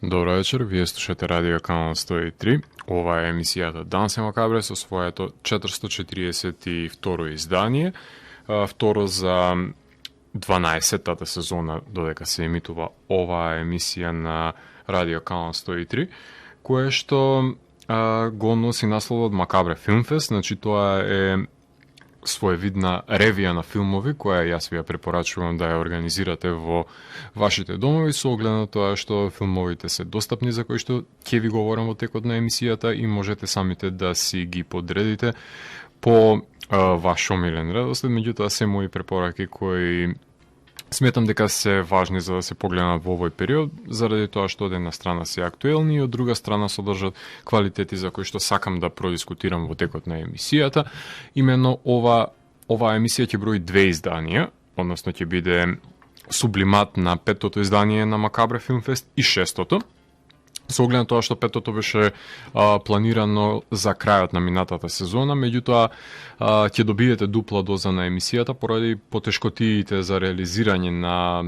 Добро вечер, вие слушате Радио Канал 103. Ова е емисијата Дансе Макабре со своето 442 издание, второ за 12-тата сезона додека се емитува оваа емисија на Радио Канал 103, кое што го носи насловот Макабре Филмфест, значи тоа е своевидна ревија на филмови, која јас ви ја препорачувам да ја организирате во вашите домови, со оглед на тоа што филмовите се достапни за кои што ќе ви говорам во текот на емисијата и можете самите да си ги подредите по ваш омилен редослед, меѓутоа се мои препораки кои сметам дека се важни за да се погледнат во овој период, заради тоа што од една страна се актуелни и од друга страна содржат квалитети за кои што сакам да продискутирам во текот на емисијата. Именно оваа емисија ќе брои две изданија, односно ќе биде сублимат на петтото издание на Макабре Филмфест и шестото. Со оглед на тоа што петото беше планирано за крајот на минатата сезона, меѓутоа ќе добиете дупла доза на емисијата поради потешкотиите за реализирање на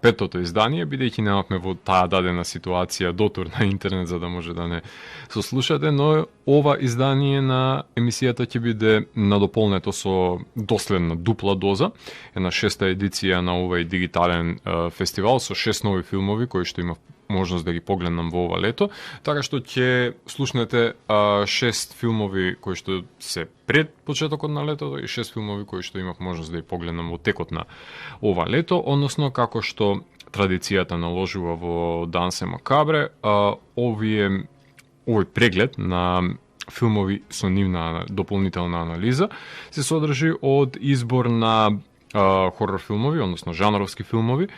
петото издание, бидејќи немавме во таа дадена ситуација дотур на интернет за да може да не сослушате, но ова издание на емисијата ќе биде надополнето со доследна дупла доза, една шеста едиција на овој дигитален фестивал со 6 нови филмови кои што имав можност да ги погледнам во ова лето, така што ќе слушнете 6 филмови кои што се пред почетокот на летото и 6 филмови кои што имав можност да ги погледнам во текот на ова лето, односно како што традицијата наложува во Дансе Макабре, овој преглед на филмови со нивна дополнителна анализа се содржи од избор на хорор филмови, односно жанровски филмови,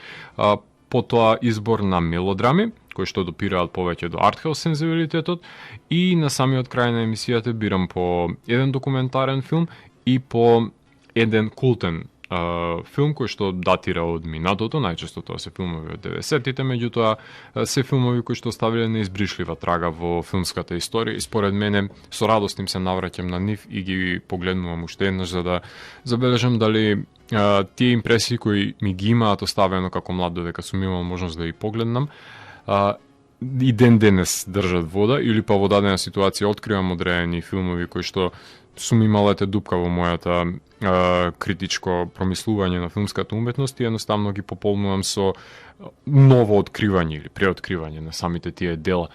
потоа избор на мелодрами, кои што допираат повеќе до артхаус сензибилитетот, и на самиот крај на емисијата бирам по еден документарен филм и по еден култен филм кој што датира од минатото, најчесто тоа се филмови од 90-тите, меѓутоа се филмови кои што оставиле неизбришлива трага во филмската историја и според мене со радост им се навраќам на нив и ги погледнувам уште еднаш за да забележам дали тие импресии кои ми ги имаат оставено како млад додека сум имал можност да ги погледнам, и ден денес држат вода или па во дадена ситуација откривам одредени филмови кои што сум имал ете дупка во мојата критичко промислување на филмската уметност и едноставно ги пополнувам со ново откривање или преоткривање на самите тие дела.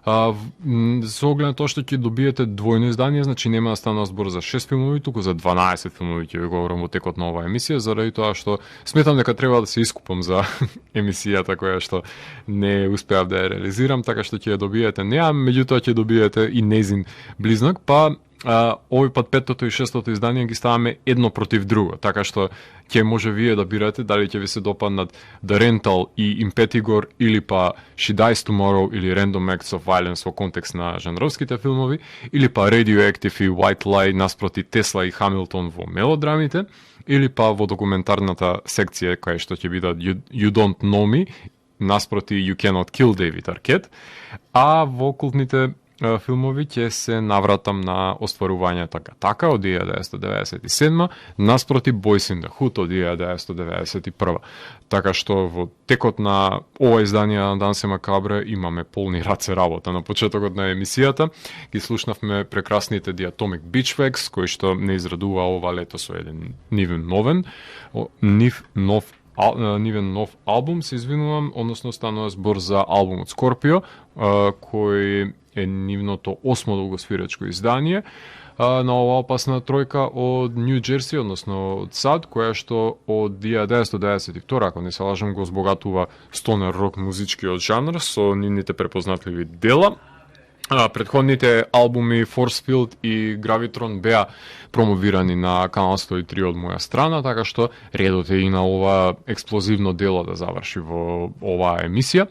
Со оглед на тоа што ќе добиете двојно издание, значи нема да стане збор за 6 филмови, туку за 12 филмови ќе ви говорам во текот на оваа емисија, заради тоа што сметам дека треба да се искупам за емисијата која што не успеав да ја реализирам, така што ќе ја добиете неа, меѓутоа ќе добиете и незин близнак, па овој пат петтото и шестото издание ги ставаме едно против друго, така што ќе може вие да бирате дали ќе ви се допаднат The Rental и Impetigore или па She Dies Tomorrow или Random Acts of Violence во контекст на жанровските филмови, или па Radioactive и White Lie наспроти Тесла и Хамилтон во мелодрамите, или па во документарната секција кај што ќе бидат You Don't Know Me наспроти You Cannot Kill David Arquette, а во култните филмови ќе се навратам на остварувањето Гатака од 1997, наспроти Boys in the Hood од 1991. Така што во текот на ова издание на Дансе Макабре имаме полни раце работа. На почетокот на емисијата ги слушнавме прекрасните The Atomic Beachwax, кои што не израдува ова лето со еден нивен нов албум, се извинувам, односно станува збор за албумот Скорпио, кој е нивното 8 долгосвирачко издание на оваа опасна тројка од Нью Джерси, односно од САД, која што од 1992, ако не се лажам, го збогатува стонер рок музичкиот жанр со нивните препознатливи дела. Предходните албуми Forcefield и Gravitron беа промовирани на Канал 103 од моја страна, така што редот е и на ова експлозивно дело да заврши во оваа емисија.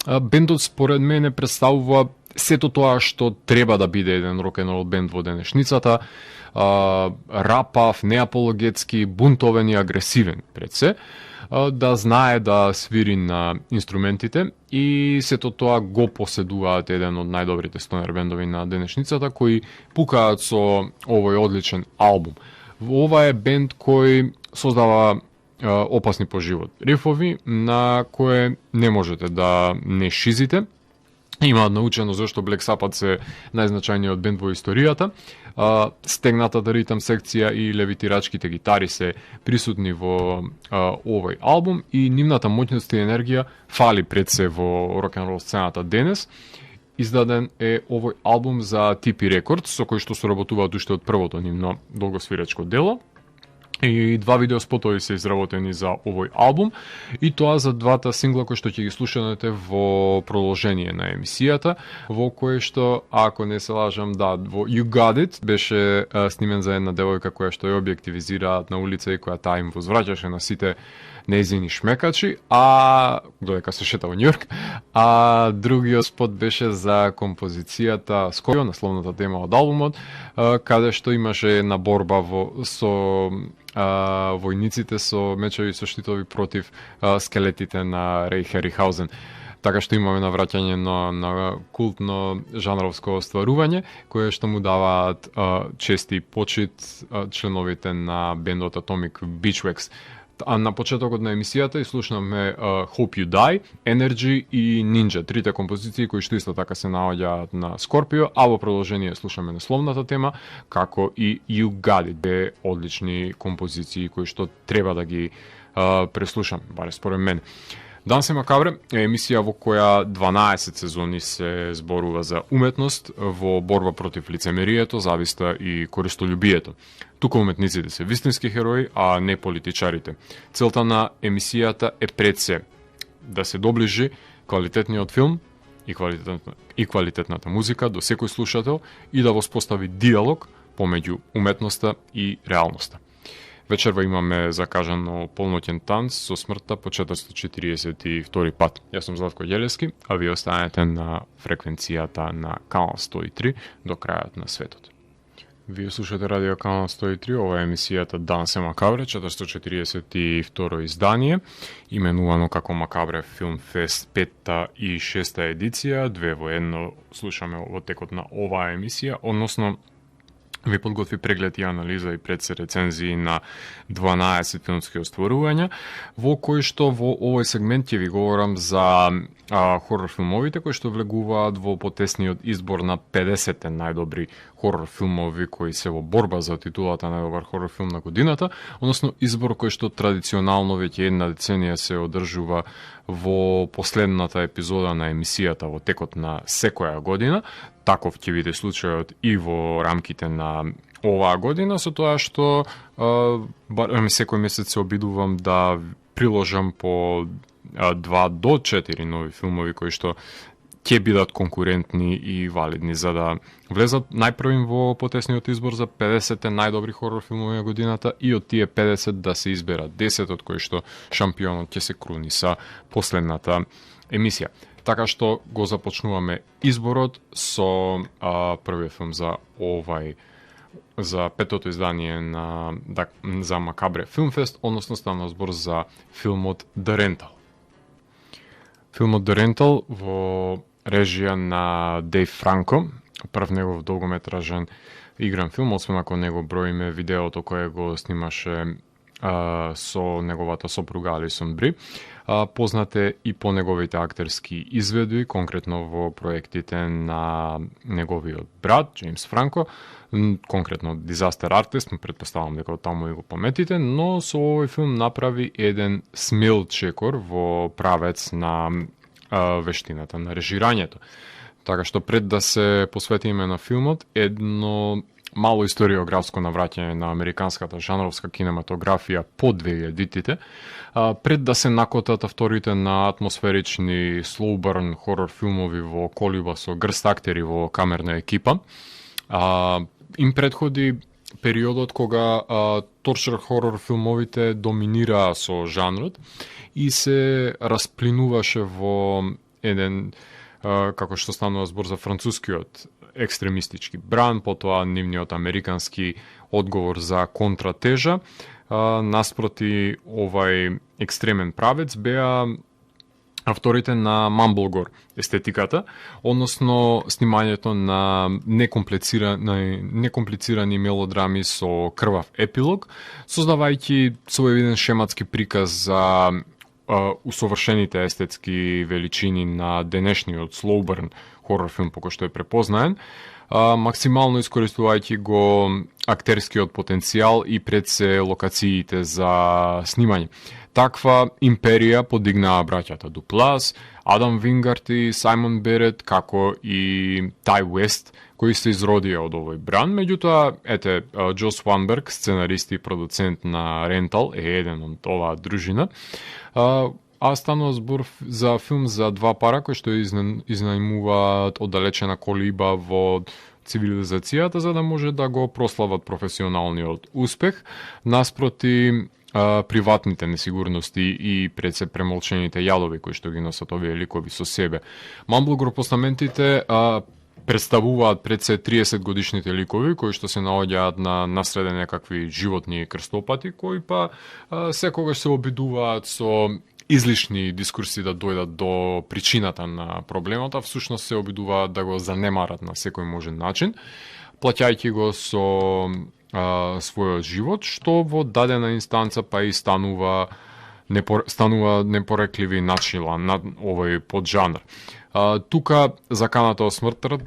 Бендот според мене представува сето тоа што треба да биде еден рок-н-рол бенд во денешницата, рапав, неапологетски, бунтовен и агресивен пред се, да знае да свири на инструментите и сето тоа го поседуваат еден од најдобрите стонер бендови на денешницата кои пукаат со овој одличен албум. Ова е бенд кој создава опасни по живот рифови на кое не можете да не шизите, Имаат научено зашто Black Sabbath се најзначајниот бенд во историјата. Стегнатата ритам секција и левитирачките гитари се присутни во овој албум и нивната моќност и енергија фали пред се во рок-н-рол сцената денес. Издаден е овој албум за TP Records, со кој што соработуваат уште од првото нивно долгосвирачко дело. И 2 видеоспотови се изработени за овој албум и тоа за двата сингла кои што ќе ги слушате во продолжение на емисијата, во кое што, ако не се лажам, да, во You Got It беше снимен за една девојка која што ја објективизираат на улица и која таа им возвраќаше на сите нејзини шмекачи, а додека се шета во Њујорк, а другиот спот беше за композицијата Скојо, насловната тема од албумот, каде што имаше една борба со војниците со мечеви со штитови против скелетите на Реј Харихаузен. Така што имаме навраќање на култно жанровско остварување, кое што му даваат чести почит членовите на бендот Atomic Beachwax. А на почетокот на емисијата слушнаме Hope You Die, Energy и Ninja, трите композиции кои што исто така се наоѓаат на Scorpio, а во продолжение слушаме насловната тема, како и You Got It, две одлични композиции кои што треба да ги преслушам, баре според мене. Данс е Макабре е емисија во која 12 сезони се зборува за уметност во борба против лицемерието, зависта и користолюбието. Тука уметниците се вистински херои, а не политичарите. Целта на емисијата е пред се да се доближи квалитетниот филм и квалитетната музика до секој слушател и да воспостави диалог помеѓу уметноста и реалноста. Вечерва имаме закажано полноќен танц со смртта по 442 пат. Јас сум Златко Ѓелевски, а ви останете на фреквенцијата на Канал 103 до крајот на светот. Вие слушате радио Канал 103, ова е емисијата Данс е Макабре, 442 издание, именувано како Макабре Филм Фест 5-та и 6-та едиција, две во едно слушаме во текот на оваа емисија, односно ви подготви преглед и анализа и предсе рецензии на 12 филмски остварувања, во кои што во овој сегмент ќе ви говорам за хорор филмовите кои што влегуваат во потесниот избор на 50 најдобри хорор филмови кои се во борба за титулата најдобар хорор филм на годината, односно избор кој што традиционално веќе една деценија се одржува во последната епизода на емисијата во текот на секоја година. Таков ќе биде случајот и во рамките на оваа година, со тоа што секој месец се обидувам да приложам по 2 до 4 нови филмови кои што ќе бидат конкурентни и валидни за да влезат најпрвим во потесниот избор за 50 најдобри хорор филмови на годината и од тие 50 да се изберат 10 од кои што шампионот ќе се круни са последната емисија. Така што го започнуваме изборот со првиот филм за петото издание за Макабре Филмфест, односно стана збор за филмот The Rental. Филмот The Rental во режија на Дейв Франко, прв негов долгометражен игран филм, освен ако него броиме видеото кое го снимаше со неговата сопруга Алисон Бри. Познат е и по неговите актерски изведби, конкретно во проектите на неговиот брат, Джеймс Франко, конкретно Disaster Artist, предпоставам дека таму и го пометите, но со овој филм направи еден смел чекор во правец на вештината на режирањето. Така што пред да се посветиме на филмот, едно мало историографско навраќање на американската жанровска кинематографија по 2000-тите, пред да се накотат авторите на атмосферични slow burn хорор филмови во колиба со грст актери во камерна екипа, им предходи периодот кога торчер хорор филмовите доминираа со жанрот и се расплинуваше во еден, како што станува збор за францускиот екстремистички бран, потоа нивниот американски одговор за контратежа. Наспроти овај екстремен правец беа авторите на Mumblegore естетиката, односно снимањето на некомплицирани мелодрами со крвав епилог, создавајќи своевиден шематски приказ за усовршените естетски величини на денешниот slow burn хорор филм по кој што е препознаен, максимално искористувајќи го актерскиот потенцијал и пред се локациите за снимање. Таква империја подигнаа браќата Дуплас, Адам Вингард и Сајмон Берет, како и Тај Уест, кои се изродија од овој бран. Меѓутоа, Џо Сванберг, сценарист и продуцент на Рентал, е еден од оваа дружина. А станува збор за филм за два пара кои што изнајмуваат оддалечена колиба во цивилизацијата за да може да го прослават професионалниот успех наспроти приватните несигурности и пред се премолчените јадови кои што ги носат овие ликови со себе. Мамбло-групосаментите представуваат пред се 30 годишните ликови кои што се наоѓаат на насреде некакви животни крстопати кои па секогаш се обидуваат со излишни дискурси да дојдат до причината на проблемот, а всушност се обидуваат да го занемарат на секој можен начин, плаќајќи го со својот живот, што во дадена инстанца па и станува непорекливи начина на овој поджанр. Тука заканата од смртта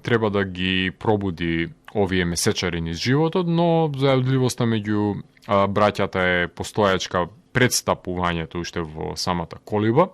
треба да ги пробуди овие месечари низ животот, но зајудливоста меѓу браќата е постојачка пред стапувањето уште во самата колиба,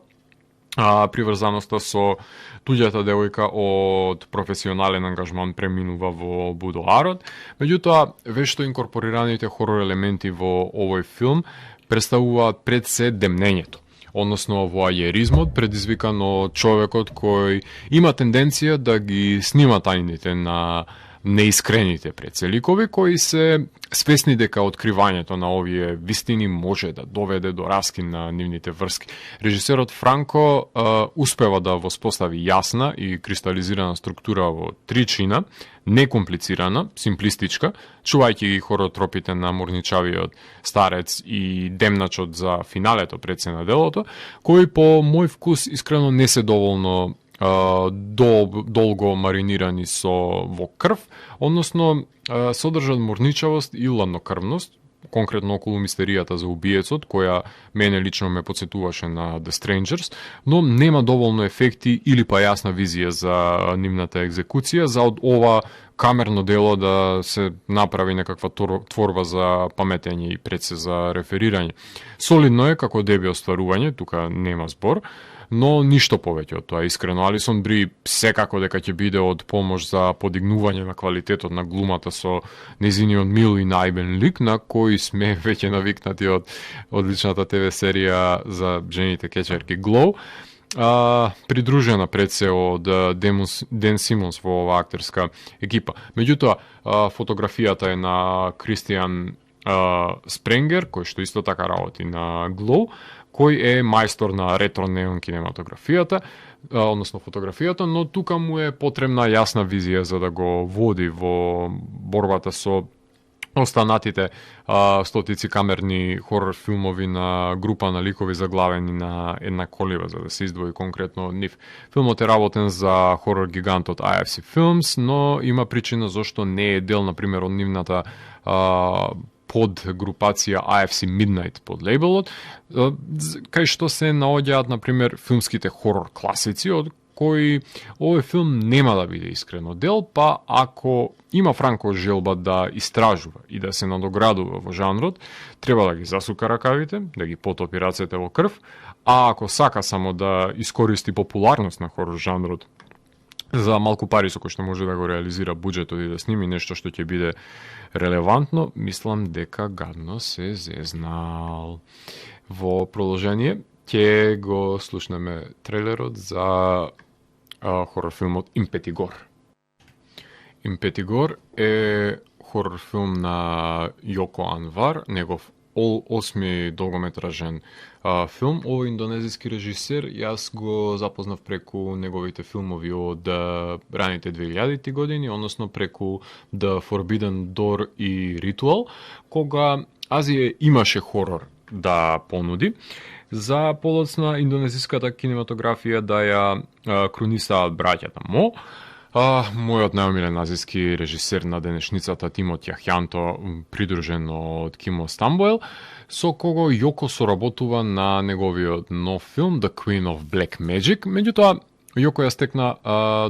приврзаноста со туѓата девојка од професионален ангажман преминува во будоарот. Меѓутоа, вешто инкорпорираните хорор елементи во овој филм представуваат пред се демнењето, односно воајеризмот предизвикан од човекот кој има тенденција да ги снима тајните на неискрените предселикови кои се свесни дека откривањето на овие вистини може да доведе до раскин на нивните врски. Режисерот Франко успева да воспостави јасна и кристализирана структура во три чина, некомплицирана, симплистичка, чувајќи ги хоротропите на морничавиот старец и демначот за финалето пред се на делото, кои по мој вкус искрено не се доволно долго маринирани во крв, односно содржат морничавост и ладнокрвност, конкретно околу мистеријата за убиецот, која мене лично ме подсетуваше на The Strangers, но нема доволно ефекти или па јасна визија за нивната екзекуција, за од ова камерно дело да се направи некаква творба за паметење и пред се за реферирање. Солидно е како деби остварување, тука нема збор, но ништо повеќе од тоа искрено. Алисон Бри секако дека ќе биде од помош за подигнување на квалитетот на глумата со незиниот мил и најбен лик, на кој сме веќе навикнати од одличната ТВ серија за жените кечерки Glow. Придружена пред се од Ден Симонс во оваа актерска екипа. Меѓутоа, фотографијата е на Кристијан Спренгер, кој што исто така работи на Glow, кој е мајстор на ретро-неон кинематографијата, односно фотографијата, но тука му е потребна јасна визија за да го води во борбата со останатите стотици камерни хорор филмови на група на ликови заглавени на една колиба, за да се издвои конкретно од нив. Филмот е работен за хорор гигантот IFC Films, но има причина зашто не е дел, например, од нивната под групација IFC Midnight под лейбелот, кај што се наоѓаат, например, филмските хорор класици, од кои овој филм нема да биде искрено дел, па ако има Франко желба да истражува и да се надоградува во жанрот, треба да ги засука ракавите, да ги потопи рацете во крв, а ако сака само да искористи популарност на хорор жанрот за малку пари со кој што може да го реализира буџетот и да сними нешто што ќе биде релевантно, мислам дека гадно се зезнал. Во продолжение ќе го слушнеме трейлерот за хорор филмот Импетигор. Импетигор е хорор филм на Јоко Анвар, негов осми долгометражен филм. Овој индонезиски режисер, јас го запознав преку неговите филмови од раните 2000-ти години, односно преку The Forbidden Door и Ritual, кога Азија имаше хорор да понуди. За полоцна индонезиската кинематографија да ја кронисаат браќата Мо, Мојот најомилен азиски режисер на денешницата Тимоти Ахјанто, придружен од Кимо Стамбоел, со кого Јоко соработува на неговиот нов филм The Queen of Black Magic. Меѓутоа, Јоко ја стекна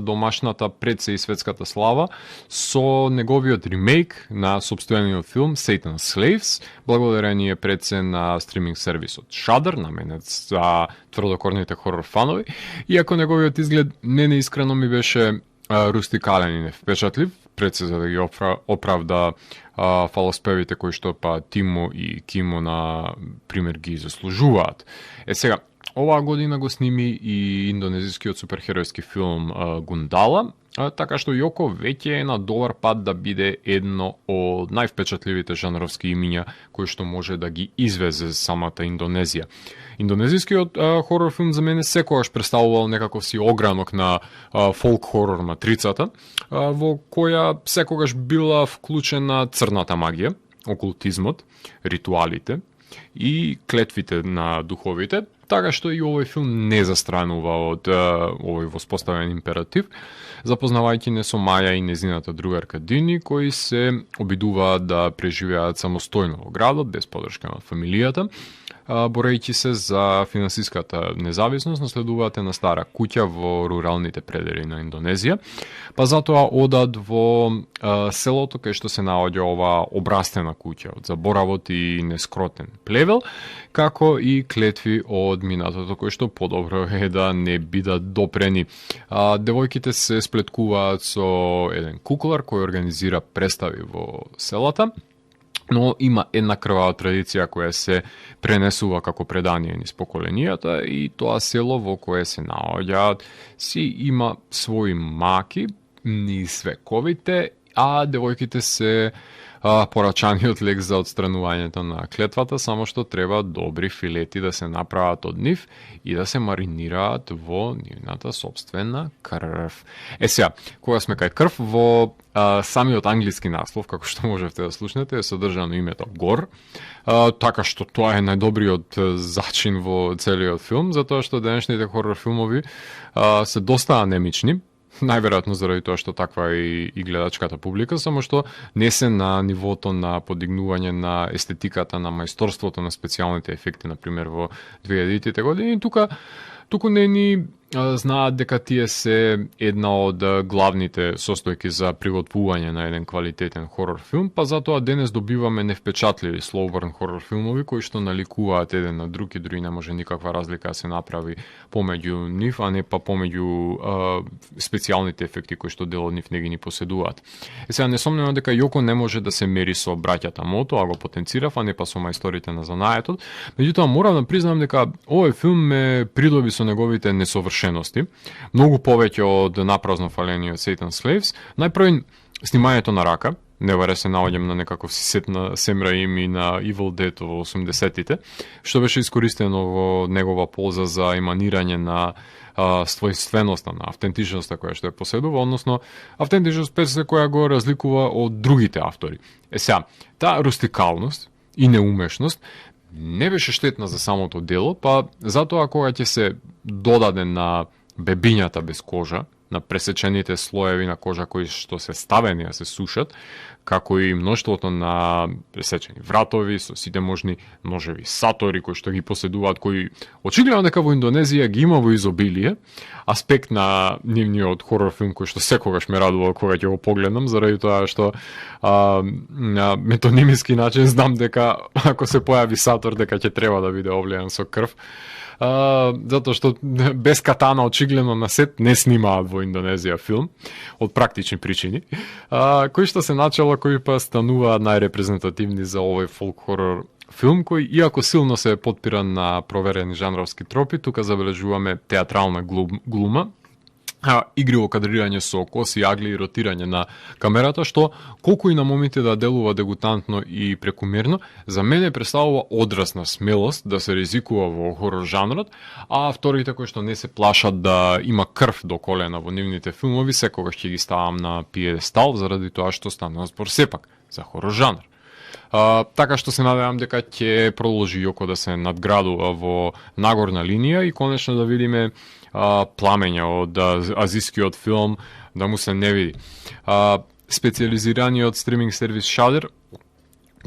домашната пред се и светската слава со неговиот ремейк на сопствениот филм Satan's Slaves, благодарение пред се на стриминг сервисот Shudder, наменет за тврдокорните хорор фанови, иако неговиот изглед не неискрено ми беше рустикален и невпечатлив, пред се за да ги оправда фалоспевите кои што па Тимо и Кимо на пример ги заслужуваат. Сега, оваа година го сними и индонезискиот суперхеројски филм Гундала, така што Јоко веќе е на добар пат да биде едно од највпечатливите жанровски имиња кои што може да ги извезе самата Индонезија. Индонезискиот хорор филм за мене секогаш представувал некаков си огранок на фолк хорор матрицата, во која секогаш била вклучена црната магија, окултизмот, ритуалите и клетвите на духовите, така што и овој филм не застранува од овој воспоставен императив, запознавајќи не со Маја и незината другарка Дини, кои се обидуваат да преживеат самостојно во градот, без подршка од фамилијата, борејќи се за финансиската независност, наследуваат една стара куќа во руралните предели на Индонезија, па затоа одат во селото кај што се наоѓа оваа обрастена куќа од заборавот и нескротен плевел, како и клетви од минатото кои што подобро е да не бидат допрени. Девојките се сплеткуваат со еден куклар кој организира представи во селата, но има една крвава традиција која се пренесува како предание низ поколенијата и тоа село во кое се наоѓаат си има своји маки низ вековите, а девојките се порачаниот лек за отстранувањето на клетвата, само што треба добри филети да се направат од нив и да се маринираат во нивната собствена крв. Сега, кога сме кај крв, во самиот англиски наслов, како што можевте да слушнете, е содржано името Гор, така што тоа е најдобриот зачин во целиот филм, затоа што денешните хорор филмови се доста анемични, најверојатно заради тоа што таква е и гледачката публика, само што не се на нивото на подигнување на естетиката, на мајсторството на специјалните ефекти, например во 2000-тите години. Туку не ни знаат дека тие се една од главните состојки за приготвување на еден квалитетен хорор филм, па затоа денес добиваме невпечатливи slow burn хорор филмови кои што наликуваат еден на друг и дури не може никаква разлика да се направи помеѓу нив, а не па помеѓу специјалните ефекти кои што дел од нив не ги ни поседуваат. Сега несомнено дека Јоко не може да се мери со браќата Мото, а го потенцирав, а не па со мајсторите на занаетот. Меѓутоа морам да признам дека овој филм ме придоби со неговите несовршености, многу повеќе од напразно фалениот Satan's Slaves. Најпрво снимањето на рака, не варе се наоѓам на некаков си сет на Семра им и на Evil Dead во 80-тите, што беше искористено во негова полза за еманирање на својственоста, на автентичноста која што е поседува, односно автентичност која го разликува од другите автори. Сега, таа рустикалност и неумешност не беше штетна за самото дело, па затоа кога ќе се додаде на бебињата без кожа, на пресечените слоеви на кожа кои што се ставени да се сушат, како и мноштвото на пресечени вратови со сите можни ножеви сатори кои што ги поседуваат, кои очигледно дека во Индонезија ги има во изобилие, аспект на нивниот хорор филм кој што секогаш ме радува кога ќе го погледнам, заради тоа што на метонимиски начин знам дека ако се појави сатор дека ќе треба да биде облеен со крв. Затоа што без катана очигледно на сет не снимаат во Индонезија филм од практични причини, кои што се начало кои па стануваат најрепрезентативни за овој фолк хорор филм кој иако силно се потпира на проверени жанровски тропи, тука забележуваме театрална глума, игриво кадрирање со коси, агли и ротирање на камерата, што колку и на моменти да делува дегутантно и прекумерно, за мене представува одраз на смелост да се ризикува во хорор жанрот, а авторите кои што не се плашат да има крв до колена во нивните филмови, секогаш ќе ги ставам на пиедестал заради тоа што станува збор сепак за хорор жанр. Така што се надевам дека ќе продолжи Јоко да се надградува во нагорна линија и конечно да видиме пламења од азискиот филм да му се не види. Специализираниот стриминг сервис Shudder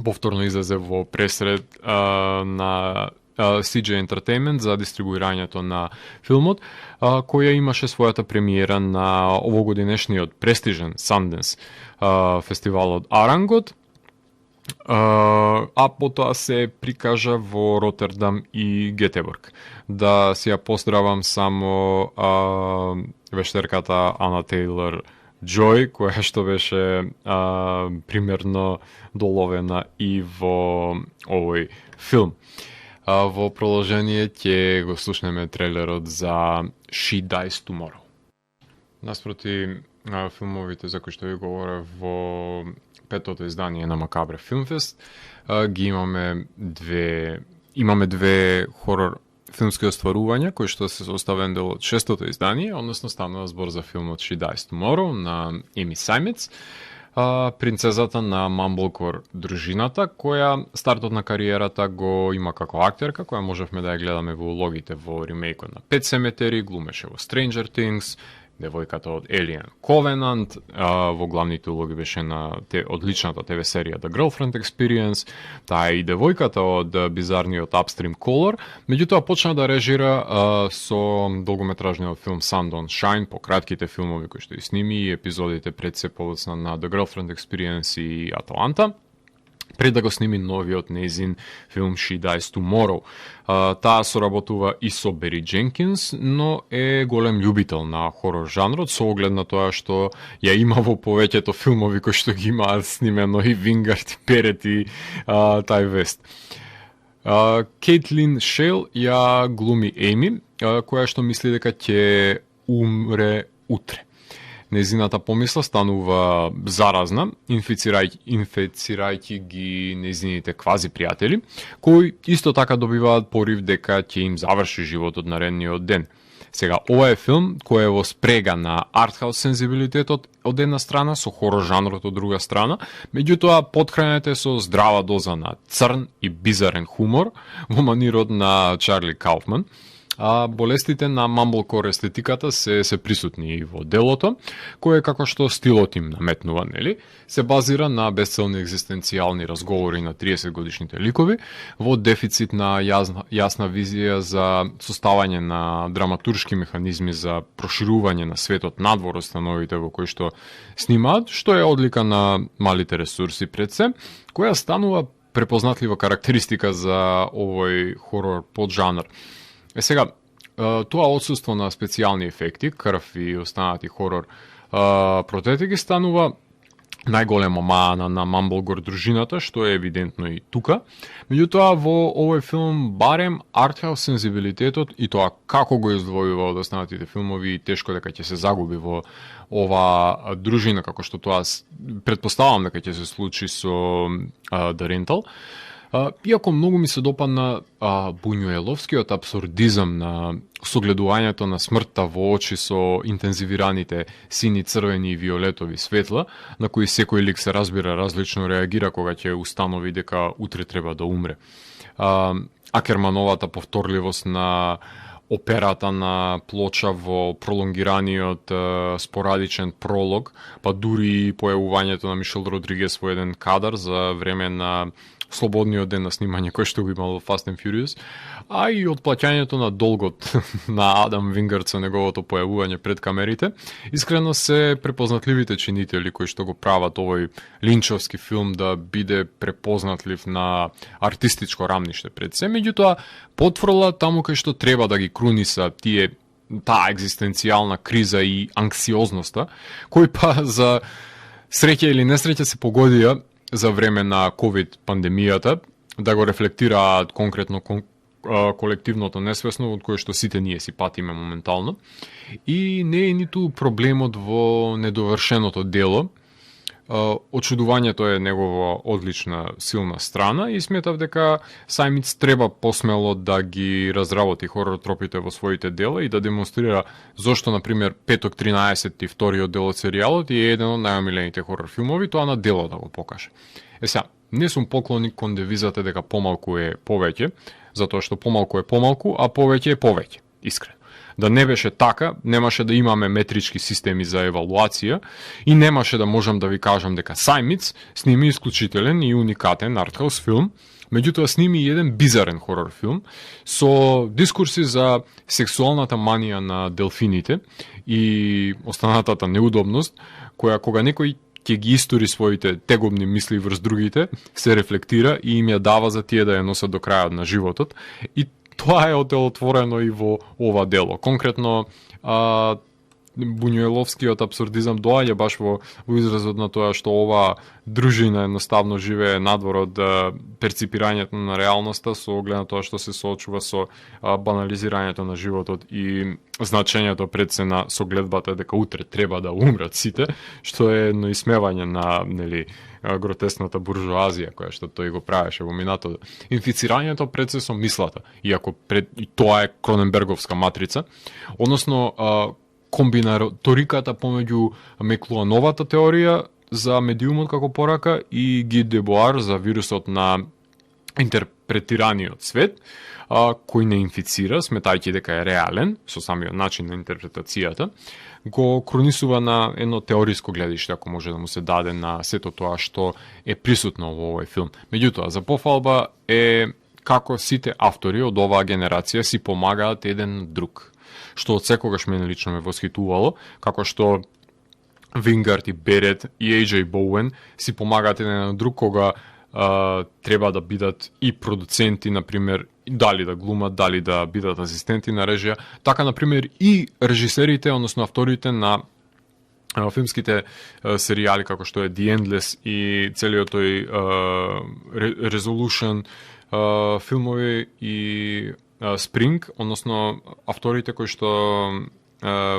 повторно излезе во пресред на CJ Entertainment за дистрибуирањето на филмот, која имаше својата премиера на овогодинешниот престижен Sundance фестивалот Арангот, а потоа се прикажа во Ротердам и Гетеборг. Да си ја поздравам само вештерката Ана Тейлор Джој, која што беше примерно доловена и во овој филм. Во продолжение ќе го слушнеме трейлерот за She Dies Tomorrow. Наспроти филмовите за кои што ви говорев во петото издание на Макабре Филмфест, ги имаме две хорор филмски остварувања кои што се составен дел од шестото издание, односно станува збор за филмот She Dies Tomorrow на Еми Сајмец, принцезата на Мамблкор дружината, која стартот на кариерата го има како актерка, која можевме да ја гледаме во улогите во ремейкот на Pet Sematary, глумеше во Stranger Things, девојката од Alien Covenant, во главните улоги беше на одличната ТВ серија The Girlfriend Experience, таа и девојката од бизарниот Upstream Color, меѓутоа почна да режира со долгометражниот филм Sun Don't Shine, по кратките филмови кои што и сними и епизодите пред се повоцна на The Girlfriend Experience и Аталанта, пред да го сними новиот нејзин филм She Dies Tomorrow. Таа соработува и со Бери Дженкинс, но е голем љубител на хорор жанрот, со оглед на тоа што ја има во повеќето филмови кои што ги имаат снимено и Вингард, и Перет и Тај Вест. Кейтлин Шейл ја глуми Еми, која што мисли дека ќе умре утре. Незината помисла станува заразна, инфицирајќи ги незините квази пријатели, кои исто така добиваат порив дека ќе им заврши животот наредниот ден. Сега, ова е филм кој е во спрега на артхаус сензибилитетот од една страна, со хорор жанрот од друга страна, меѓутоа потхранете со здрава доза на црн и бизарен хумор во манирот на Чарли Кауфман. Болестите на Мамблкор естетиката се присутни и во делото, кое како што стилот им наметнува, нели, се базира на бесцелни екзистенцијални разговори на 30 годишните ликови, во дефицит на јасна визија за составање на драматуршки механизми за проширување на светот надвор остановите во кои што снимаат, што е одлика на малите ресурси пред се, која станува препознатлива карактеристика за овој хорор поджанр. Сега, тоа отсуство на специјални ефекти, крв и останати хорор протетики станува најголема маана на Мамблкор дружината, што е евидентно и тука. Меѓутоа, во овој филм барем артхаус сензибилитетот и тоа како го издвојува од останатите филмови, тешко дека ќе се загуби во ова дружина, како што тоа претпоставам дека ќе се случи со The Rental. Иако многу ми се допадна Буњуеловскиот абсурдизам на согледувањето на смртта во очи со интензивираните сини, црвени и виолетови светла, на кои секој лик се разбира различно реагира кога ќе установи дека утре треба да умре. Акермановата повторливост на операта на плоча во пролонгираниот спорадичен пролог, па дури и појавувањето на Мишел Родригес во еден кадар за време на слободниот ден на снимање кој што го имал во Fast and Furious, а и отплаќањето на долгот на Адам Вингард со неговото појавување пред камерите, искрено се препознатливите чинители кои што го прават овој линчовски филм да биде препознатлив на артистичко рамниште пред се, меѓутоа потврла таму кај што треба да ги круниса таа екзистенцијална криза и анксиозноста, кои па за среќа или несреќа се погодија за време на COVID пандемијата, да го рефлектираат конкретно колективното несвесно од кое што сите ние си патиме моментално. И не е ниту проблемот во недовршеното дело. Очудувањето е негова одлична силна страна и сметав дека Сајмиц треба посмело да ги разработи хорор тропите во своите дела и да демонстрира зошто, например, Петок 13 и вториот дел од серијалот е еден од најомилените хорор филмови, тоа на дело да го покаже. Сега, Не сум поклонник кон девизата дека помалку е повеќе, затоа што помалку е помалку, а повеќе е повеќе, искрено. Да не беше така, немаше да имаме метрички системи за евалуација и немаше да можам да ви кажам дека Сајмиц сними исклучителен и уникатен артхаус филм, меѓутоа сними и еден бизарен хорор филм со дискурси за сексуалната манија на делфините и останатата неудобност, која кога некој ќе ги истори своите тегобни мисли врз другите, се рефлектира и им ја дава за тие да ја носат до крајот на животот. И тоа е оделотворено и во ова дело. Конкретно, Буњуеловскиот абсурдизам доаѓа баш во изразот на тоа што ова дружина едноставно живее надвор од перципирањето на реалноста со оглед на тоа што се соочува со банализирањето на животот и значењето пред се на согледбата дека утре треба да умрат сите, што е едно исмевање на гротесната буржуазија која што тој го правеше во минатото. Инфицирањето пред се со мислата, иако и тоа е Кроненберговска матрица, односно комбинаториката помеѓу Меклуановата теорија за медиумот како порака и Ги де Боар за вирусот на интерпретираниот свет, кој не инфицира, сметајќи дека е реален, со самиот начин на интерпретацијата, го кронисува на едно теориско гледиште, ако може да му се даде на сето тоа што е присутно во овој филм. Меѓутоа, за пофалба е како сите автори од оваа генерација си помагаат еден друг, што од секогаш мене лично ме восхитувало, како што Вингард и Берет и AJ Боуен си помагаат еден на друг кога треба да бидат и продуценти, например, дали да глумат, дали да бидат асистенти на режија, така, например, и режисерите, односно авторите на филмските серијали, како што е The Endless и целиот тој Resolution филмови и Spring, односно авторите кои што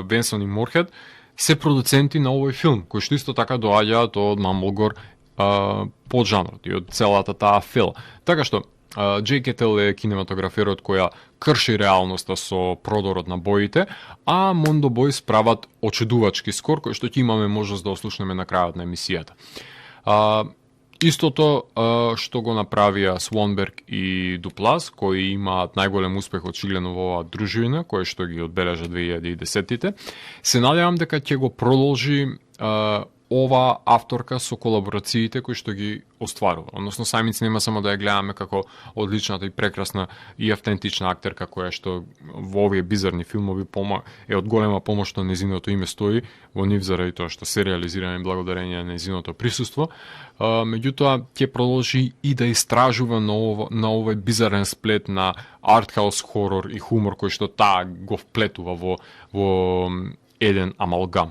Бенсон и Морхед, се продуценти на овој филм, кои што исто така доаѓаат од Мамблгор под жанрот и од целата таа фила. Така што Джей Кетел е кинематограферот која крши реалноста со продорот на боите, а Мондо Бойс прават очудувачки скор кој што ќе имаме можност да ослушнеме на крајот на емисијата. Истото што го направија Свонберг и Дуплас, кои имаат најголем успех очигледно во оваа дружина, кој што ги одбележа 2010-тите, се надевам дека ќе го продолжи ова авторка со колаборациите кои што ги остварува. Односно, Сајмиц нема само да ја гледаме како одличната и прекрасна и автентична актерка која што во овие бизарни филмови е од голема помош што незиното име стои во нив заради тоа што се реализираме благодарение на незиното присуство. Меѓутоа, ќе продолжи и да истражува на овој бизарен сплет на артхаус хорор и хумор кој што таа го вплетува во еден амалгам.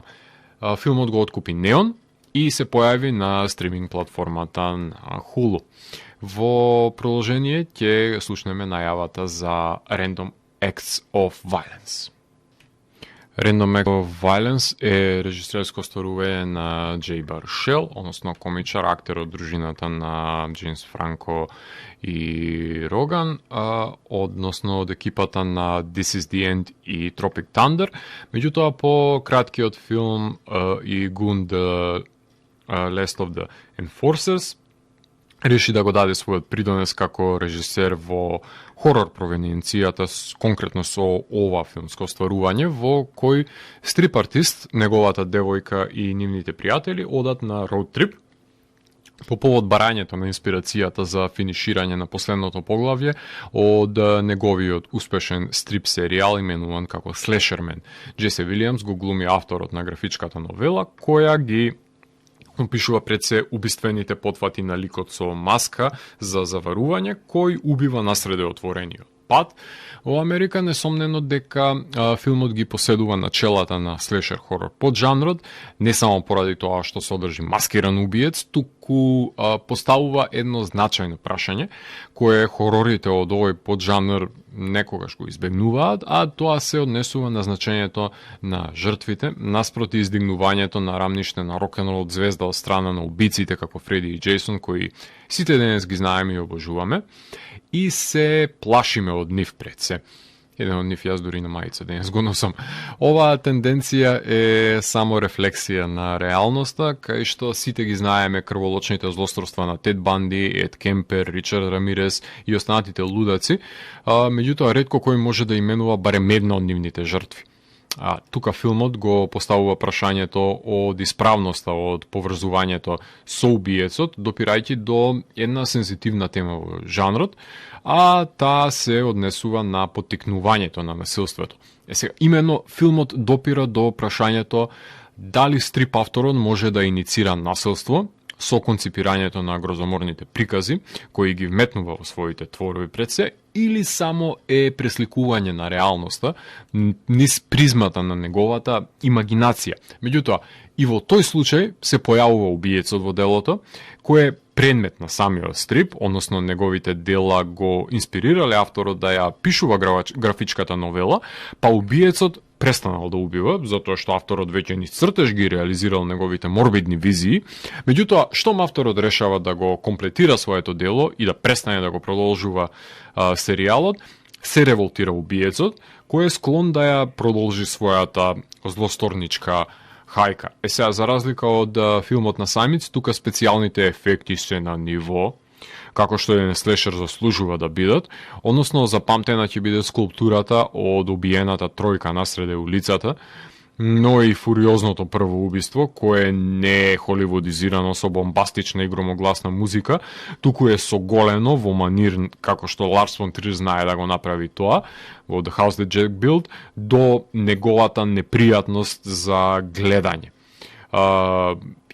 Филмот го откупи Неон и се појави на стриминг платформата на Hulu. Во продолжение ќе слушнеме најавата за Random Acts of Violence. Random Acts of Violence е режисерско остварување на Джей Баршел, односно комичар, актер од дружината на Джеймс Франко и Роган, односно од екипата на This is the End и Tropic Thunder. Меѓутоа, по краткиот филм и Gun the Last of the Enforcers, реши да го даде својот придонес како режисер во хорор провененцијата, конкретно со ова филмско остварување, во кој стрип артист, неговата девојка и нивните пријатели одат на роуд трип по повод барањето на инспирацијата за финиширање на последното поглавје од неговиот успешен стрип серијал именуван како Слешермен. Джеси Вилијамс го глуми авторот на графичката новела, која ги опишува пред се убиствените потфати на ликот со маска за заварување, кој убива насреде отворениот пат. Во Америка несомнено дека филмот ги поседува начелата на слешер хорор поджанрот, не само поради тоа што содржи маскиран убиец, туку поставува едно значајно прашање, кое хорорите од овој поджанр некогаш го избегнуваат, а тоа се однесува на значењето на жртвите, наспроти издигнувањето на рамниште на рок-н-рол звезда од страна на убиците како Фреди и Джейсон, кои сите денес ги знаеме и обожуваме, и се плашиме од нив пред се. Еден од нив јас дури на мајца денес го носам. Оваа тенденција е само рефлексија на реалноста, кај што сите ги знаеме крволочните злосторства на Тед Банди, Ед Кемпер, Ричард Рамирес и останатите лудаци, меѓутоа ретко кој може да именува барем една од нивните жртви. Тука филмот го поставува прашањето од исправноста, од поврзувањето со убиецот, допирајќи до една сензитивна тема во жанрот, а таа се однесува на поттикнувањето на насилството. Сега, именно филмот допира до прашањето дали стрип авторот може да иницира насилство со конципирањето на грозоморните прикази, кои ги вметнува во своите творови пред се, или само е пресликување на реалноста низ призмата на неговата имагинација. Меѓутоа, и во тој случај се појавува убиецот во делото, кој е предмет на самиот стрип, односно неговите дела го инспирирале авторот да ја пишува графичката новела, па убиецот престанал да убива, затоа што авторот веќе низ цртеж ги реализирал неговите морбидни визии. Меѓутоа, штом авторот решава да го комплетира своето дело и да престане да го продолжува серијалот, се револтира убиецот, кој е склон да ја продолжи својата злосторничка хајка. Сега, за разлика од филмот на самиц, тука специјалните ефекти се на ниво, како што еден слешер заслужува да бидат, односно запамтена ќе биде скулптурата од убиената тројка насреде улицата, но и фуриозното прво убиство, кое не е холивудизирано со бомбастична и громогласна музика, туку е соголено во манир како што Ларс фон Трир знае да го направи тоа, во The House That Jack Built, до неговата непријатност за гледање.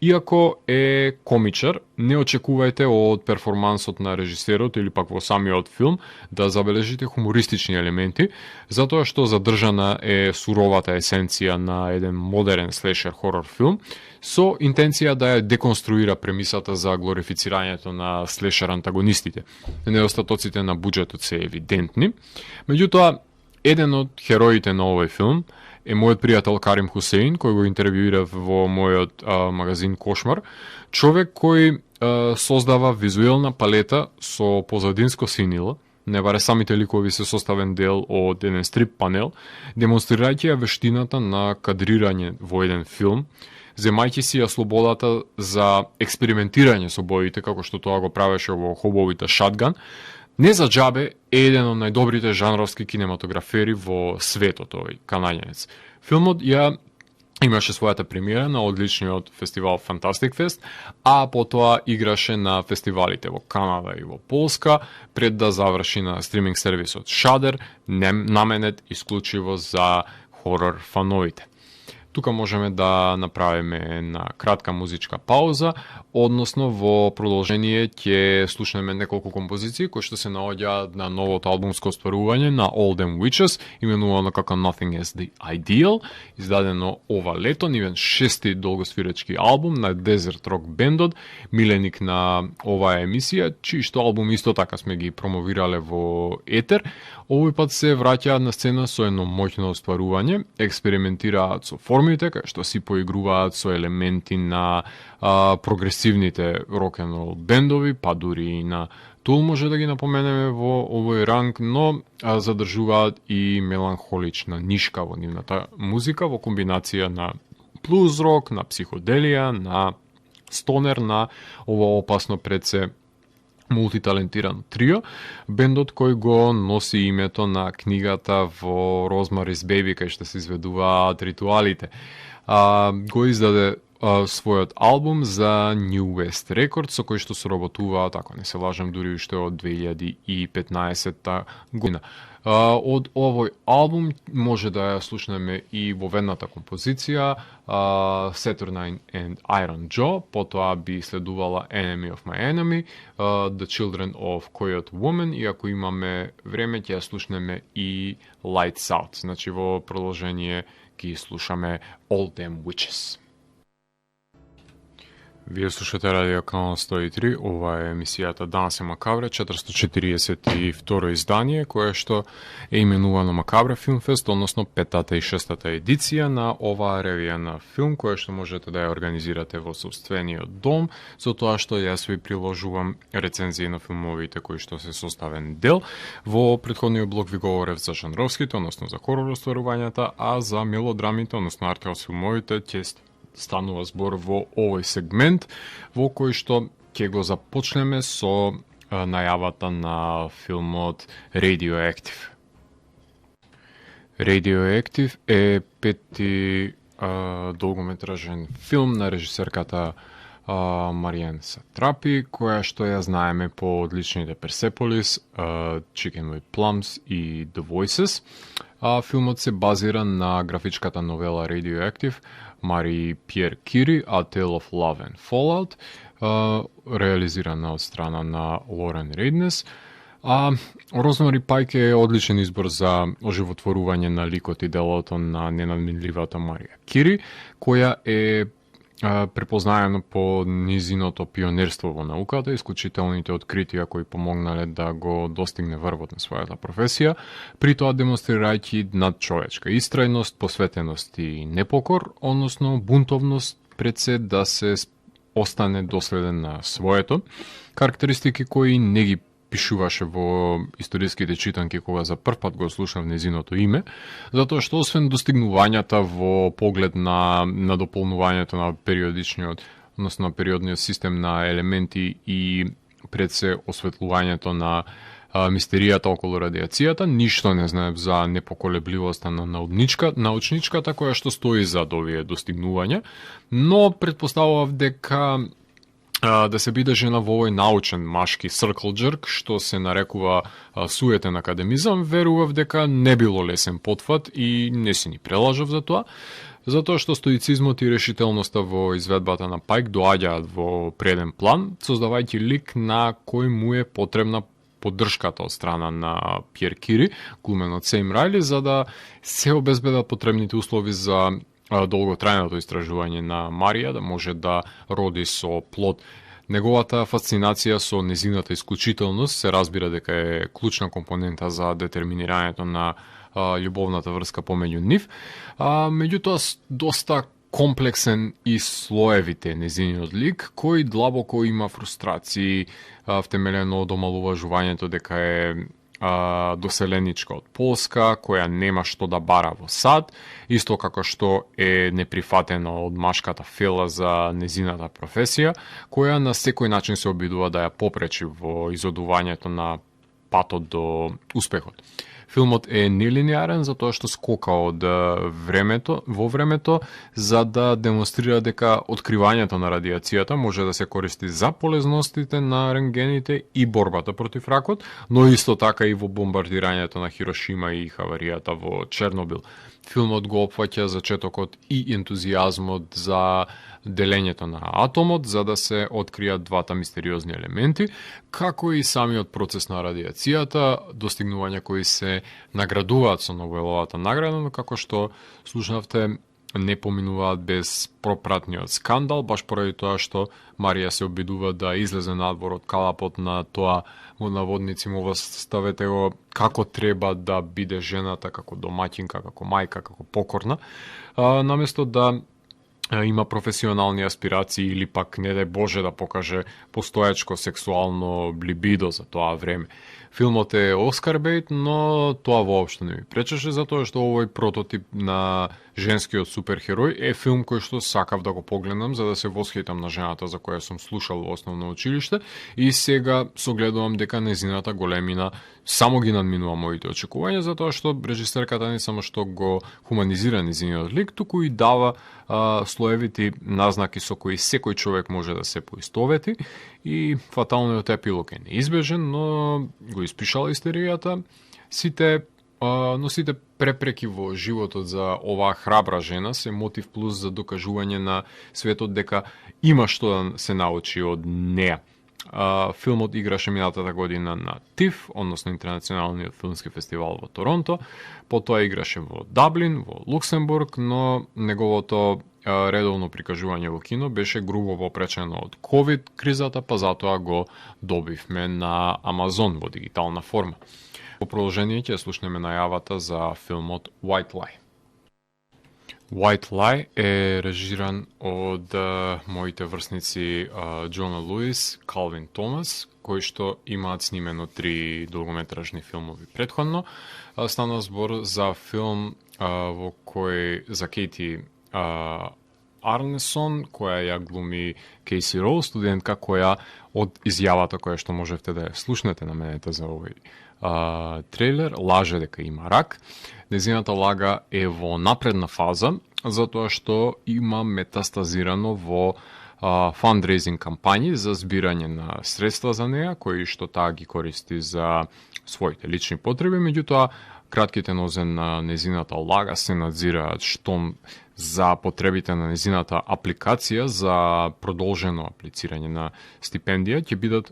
Иако е комичар, не очекувајте од перформансот на режисерот или пак во самиот филм да забележите хумористични елементи, затоа што задржана е суровата есенција на еден модерен слешер хорор филм, со интенција да ја деконструира премисата за глорифицирањето на слешер антагонистите. Недостатоците на буџетот се евидентни, меѓутоа, еден од хероите на овој филм е мојот пријател Карим Хусейн, кој го интервјуирав во мојот магазин Кошмар, човек кој создава визуелна палета со позадинско синило, не баре самите ликови се составен дел од еден стрип панел, демонстрирајќи ја вештината на кадрирање во еден филм, земајќи си ја слободата за експериментирање со боите, како што тоа го правеше во хобовите Шатган. Не за џабе е еден од најдобрите жанровски кинематографери во светот, овој канаѓанец. Филмот ја имаше својата премиера на одличниот фестивал Fantastic Fest, а потоа играше на фестивалите во Канада и во Полска, пред да заврши на стриминг сервисот Shudder, наменет исклучиво за хорор фановите. Тука можеме да направиме една кратка музичка пауза, односно во продолжение ќе слушнеме неколку композиции кои што се наоѓаат на новото албумско остварување на All Them Witches, именувано како Nothing is the Ideal, издадено ова лето, нивен шести долгосвиречки албум на Desert Rock бендот, миленик на оваа емисија, чиј што албум исто така сме ги промовирале во етер. Овој пат се враќаат на сцена со едно моќно остварување, експериментираат со формите, кај што си поигруваат со елементи на прогресивните рок-н-рол бендови, па дури и на Tool може да ги напоменеме во овој ранг, но задржуваат и меланхолична нишка во нивната музика во комбинација на блуз рок, на психоделија, на стонер, на ова опасно пред се мултиталентиран трио, бендот кој го носи името на книгата во Rosemary's Baby, кај што се изведуваат ритуалите. Го издаде својот албум за New West Records, со кој што соработуваа, ако не се лажам, дури уште од 2015 година. Од овој албум може да ја слушнеме и во ведната композиција Saturnine and Iron Jaw, потоа би следувала Enemy of My Enemy, The Children of Coyote Woman, и ако имаме време ќе ја слушнеме и Lights Out. Значи во продолжение ќе слушаме All Them Witches. Вие слушате Радио Канал 103, ова е емисијата Данас е Макабре, 442 издание, кое што е именувано Макабре Филмфест, односно петата и шестата едиција на оваа ревија на филм, кое што можете да ја организирате во собствениот дом, со тоа што јас ви приложувам рецензии на филмовите кои што се составен дел. Во претходниот блок ви говорев за жанровските, односно за хорор остварувањата, а за мелодрамите, односно артхаус филмовите, ќе станува збор во овој сегмент, во кој што ќе го започнеме со најавата на филмот Radioactive. Radioactive е пети долгометражен филм на режисерката Маријан Сатрапи, која што ја знаеме по одличните Персеполис, Chicken with Plums и The Voices. Филмот се базира на графичката новела Radioactive, Мари Пиер Кири, A Tale of Love and Fallout, реализирана од страна на Лорен Рейднес. Розмари Пайк е одличен избор за оживотворување на ликот и делото на ненадминливата Марија Кири, која е препознаено по низиното пионерство во науката, исклучителните откритија кои помогнале да го достигне врвот на својата професија, при тоа демонстрирајќи надчовечка истрајност, посветеност и непокор, односно бунтовност пред се да се остане доследен на своето, карактеристики кои не ги пишуваше во историските читанки кога за прв пат го слушав незиното име, затоа што освен достигнувањата во поглед на дополнувањето на периодичниот, односно на периодниот систем на елементи и пред се осветлувањето на мистеријата околу радиацијата, ништо не знаев за непоколебливоста на научничката која што стои зад овие достигнувања, но предпоставував дека да се биде жена во овој научен машки circle jerk, што се нарекува суетен академизам, верував дека не било лесен потфат и не си ни прелажав за тоа, затоа што стоицизмот и решителноста во изведбата на Пайк доаѓаат во преден план, создавајќи лик на кој му е потребна поддршката од страна на Пиер Кири, глумен од Сейм Рајли, за да се обезбедат потребните услови за долготрајното истражување на Марија, да може да роди со плод. Неговата фасцинација со незината исклучителност се разбира дека е клучна компонента за детерминирањето на љубовната врска помеѓу нив, меѓутоа доста комплексен и слоевите незиниот лик, кој длабоко има фрустрации, втемелено од омалуважувањето дека е доселеничка од Полска, која нема што да бара во сад, исто како што е неприфатена од машката фела за незината професија, која на секој начин се обидува да ја попречи во изодувањето на патот до успехот. Филмот е нелинеарен затоа што скока од во времето за да демонстрира дека откривањето на радиацијата може да се користи за полезностите на рентгените и борбата против ракот, но исто така и во бомбардирањето на Хирошима и хаваријата во Чернобил. Филмот го опфаќа зачетокот и ентузијазмот за делењето на атомот, за да се откријат двата мистериозни елементи, како и самиот процес на радиацијата, достигнувања кои се наградуваат со Нобеловата награда, но како што слушнавте, не поминуваат без пропратниот скандал, баш поради тоа што Марија се обидува да излезе надвор од калапот на тоа, во наводници му ставете го како треба да биде жената, како домаќинка, како мајка, како покорна, наместо да има професионални аспирации или пак не дај Боже да покаже постоечко сексуално либидо за тоа време. Филмот е Оскар бейт, но тоа воопшто не ми пречеше затоа што овој прототип на женскиот суперхерој е филм кој што сакав да го погледнам за да се восхитам на жената за која сум слушал во основно училиште и сега согледувам дека незината големина само ги надминува моите очекувања затоа што режисерката не само што го хуманизира незиниот лик, туку и дава слоевити назнаки со кои секој човек може да се поистовети и фаталниот епилог е неизбежен, но го испишала истеријата. Но сите препреки во животот за оваа храбра жена се мотив плюс за докажување на светот дека има што да се научи од неа. Филмот играше минатата година на ТИФ, односно Интернационалниот филмски фестивал во Торонто, потоа играше во Даблин, во Луксембург, но неговото редовно прикажување во кино беше грубо попречено од ковид кризата, па затоа го добивме на Амазон во дигитална форма. Во продолжение ќе слушнеме најавата за филмот White Lie. White Lie е режиран од моите врсници Джона Луис, Калвин Томас, кои што имаат снимено 3 долгометражни филмови предходно. Стана збор за филм во кој за Кейти Арнесон, која ја глуми Кейси Роу, студентка која од изјавата која што можевте да ја слушнете на менете за овој трейлер, лаже дека има рак. Незината лага е во напредна фаза, затоа што има метастазирано во фандрейзинг кампањи за збирање на средства за неа, кои што таа ги користи за своите лични потреби, меѓутоа кратките нозе на незината лага се надзираат штом за потребите на незината апликација за продолжено аплицирање на стипендија ќе бидат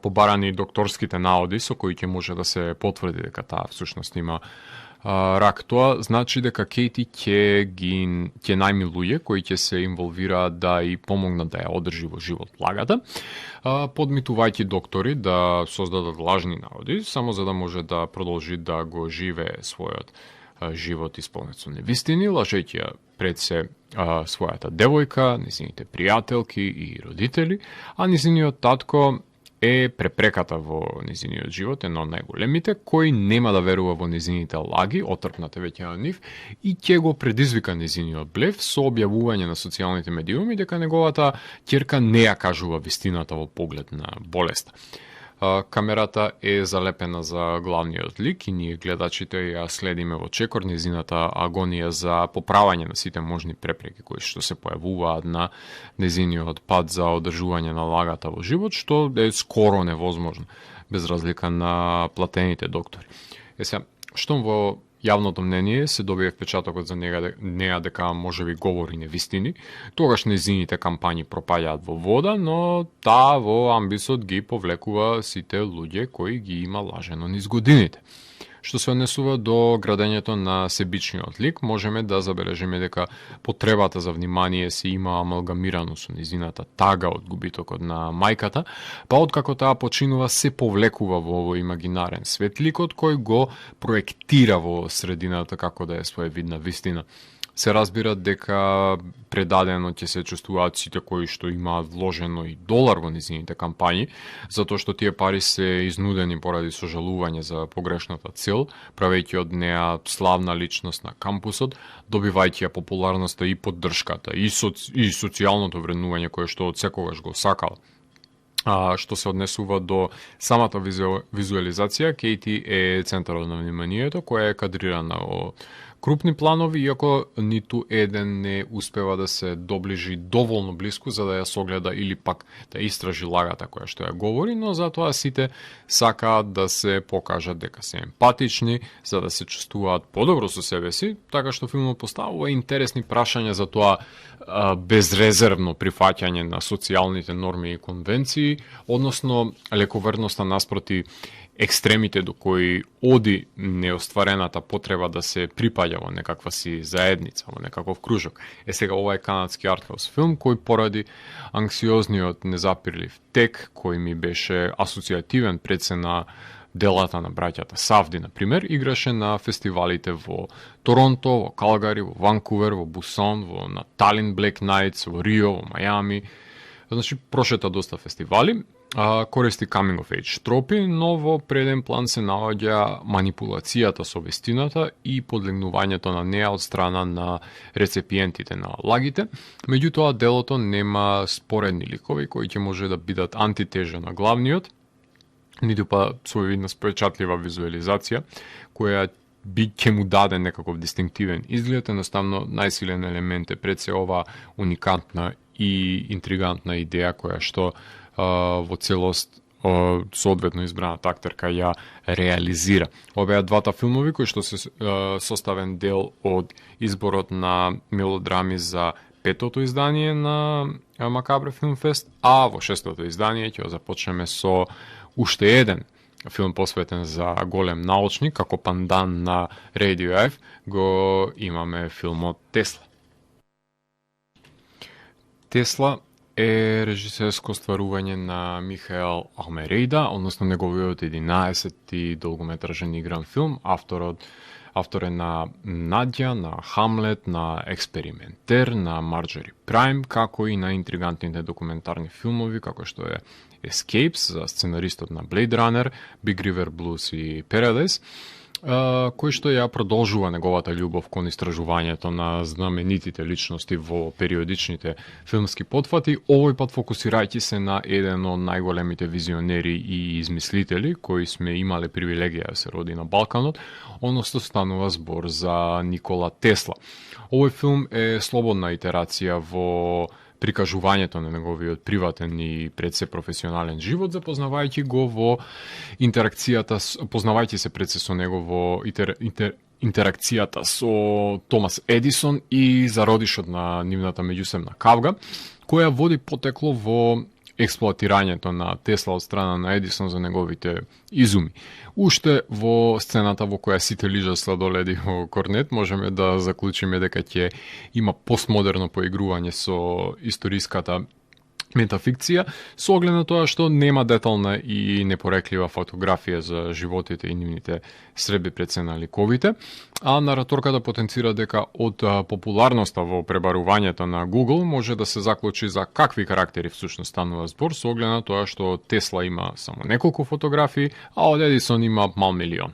побарани докторските наоди со кои ќе може да се потврди дека таа всушност има рак. Тоа значи дека Кейти ќе најми луѓе кои ќе се инволвираат да и помогнат да ја одржи во живот лагата, подмитувајќи доктори да создадат лажни наоди, само за да може да продолжи да го живее својот живот исполнет со невистини, лажејќи ја пред се својата девојка, низините пријателки и родители, а низиниот татко е препреката во низиниот живот, едно од најголемите, кој нема да верува во низините лаги, отрпнате веќе од нив, и ќе го предизвика низиниот блеф со објавување на социјалните медиуми дека неговата ќерка не ја кажува вистината во поглед на болеста. Камерата е залепена за главниот лик и ние гледачите ја следиме во чекор незината агонија за поправање на сите можни препреки кои што се појавуваат на незиниот пат за одржување на лагата во живот, што е скоро невозможно, без разлика на платените доктори. Сега, штом во јавното мнение се добие впечатокот за неа дека можеби говори невистини, тогаш незините кампањи пропаѓаат во вода, но таа во амбисот ги повлекува сите луѓе кои ги има лажено низ годините. Што се однесува до градењето на себичниот лик, можеме да забележиме дека потребата за внимание се има амалгамирано со низината тага од губитокот на мајката, па откако таа починува се повлекува во овој имагинарен свет ликот кој го проектира во средината како да е своевидна вистина. Се разбира дека предадено ќе се чувствуваат сите кои што имаат вложено и долар во низините кампањи, затоа што тие пари се изнудени поради сожалување за погрешната цел, правејќи од неа славна личност на кампусот, добивајќи ја популарноста и поддршката и социјалното вреднување кое што од секогаш го сакал. Што се однесува до самата визуализација, Кейти е центарот на вниманието, која е кадрирана во крупни планови, иако ниту еден не успева да се доближи доволно блиску за да ја согледа или пак да истражи лагата која што ја говори, но затоа сите сакаат да се покажат дека се емпатични, за да се чувствуваат подобро со себе си, така што филмот поставува интересни прашања за тоа безрезервно прифаќање на социјалните норми и конвенции, односно лековерноста наспроти екстремите до кои оди неостварената потреба да се припаѓа во некаква си заедница, во некаков кружок. Сега ова е канадски артхаус филм кој поради анксиозниот незапирлив тек кој ми беше асоцијативен пред се на делата на браќата Савди, например, играше на фестивалите во Торонто, во Калгари, во Ванкувер, во Бусан, на Талин Black Nights, во Рио, во Мајами. Значи, прошета доста фестивали, користи coming of age тропи, но во преден план се наоѓа манипулацијата со вистината и подлегнувањето на неа од страна на рецепиентите на лагите. Меѓутоа, делото нема споредни ликови кои ќе може да бидат антитежа на главниот, ниту па своевидна спречатлива визуализација, која ќе му даде некаков дистинктивен изглед, едноставно најсилен елемент е пред се ова уникатна и интригантна идеја која што во целост соодветно избраната актерка ја реализира. Овие двата филмови кои што се составен дел од изборот на мелодрами за 5-тото издание на Макабре Филмфест, а во 6-тото издание ќе започнеме со уште еден филм посветен за голем научник, како пандан на Radioactive, го имаме филмот Тесла. Тесла е режисерско стварување на Михаел Алмерейда, односно неговиот 11-ти долгометражен игран филм, автор е на Надја, на Хамлет, на Експериментер, на Марджори Прайм, како и на интригантните документарни филмови, како што е Escapes, за сценаристот на Blade Runner, Big River Blues и Paradise, кој што ја продолжува неговата љубов кон истражувањето на знаменитите личности во периодичните филмски потфати, овој пат фокусирајќи се на еден од најголемите визионери и измислители кои сме имале привилегија да се роди на Балканот, односно станува збор за Никола Тесла. Овој филм е слободна итерација во прикажувањето на неговиот приватен и пред се професионален живот, запознавајќи го во интеракцијата, познавајќи се пред се со него во интеракцијата со Томас Едисон и зародишот на нивната меѓусебна кавга, која води потекло во експлоатирањето на Тесла од страна на Едисон за неговите изуми. Уште во сцената во која сите лижат сладоледи во корнет, можеме да заклучиме дека ќе има постмодерно поигрување со историската метафикција, со оглед на тоа што нема детална и непореклива фотографија за животите и нивните средби пред се на ликовите, а нараторката потенцира дека од популарноста во пребарувањето на Google може да се заклучи за какви карактери всушност станува збор, со оглед на тоа што Тесла има само неколку фотографии, а од Едисон има мал милион.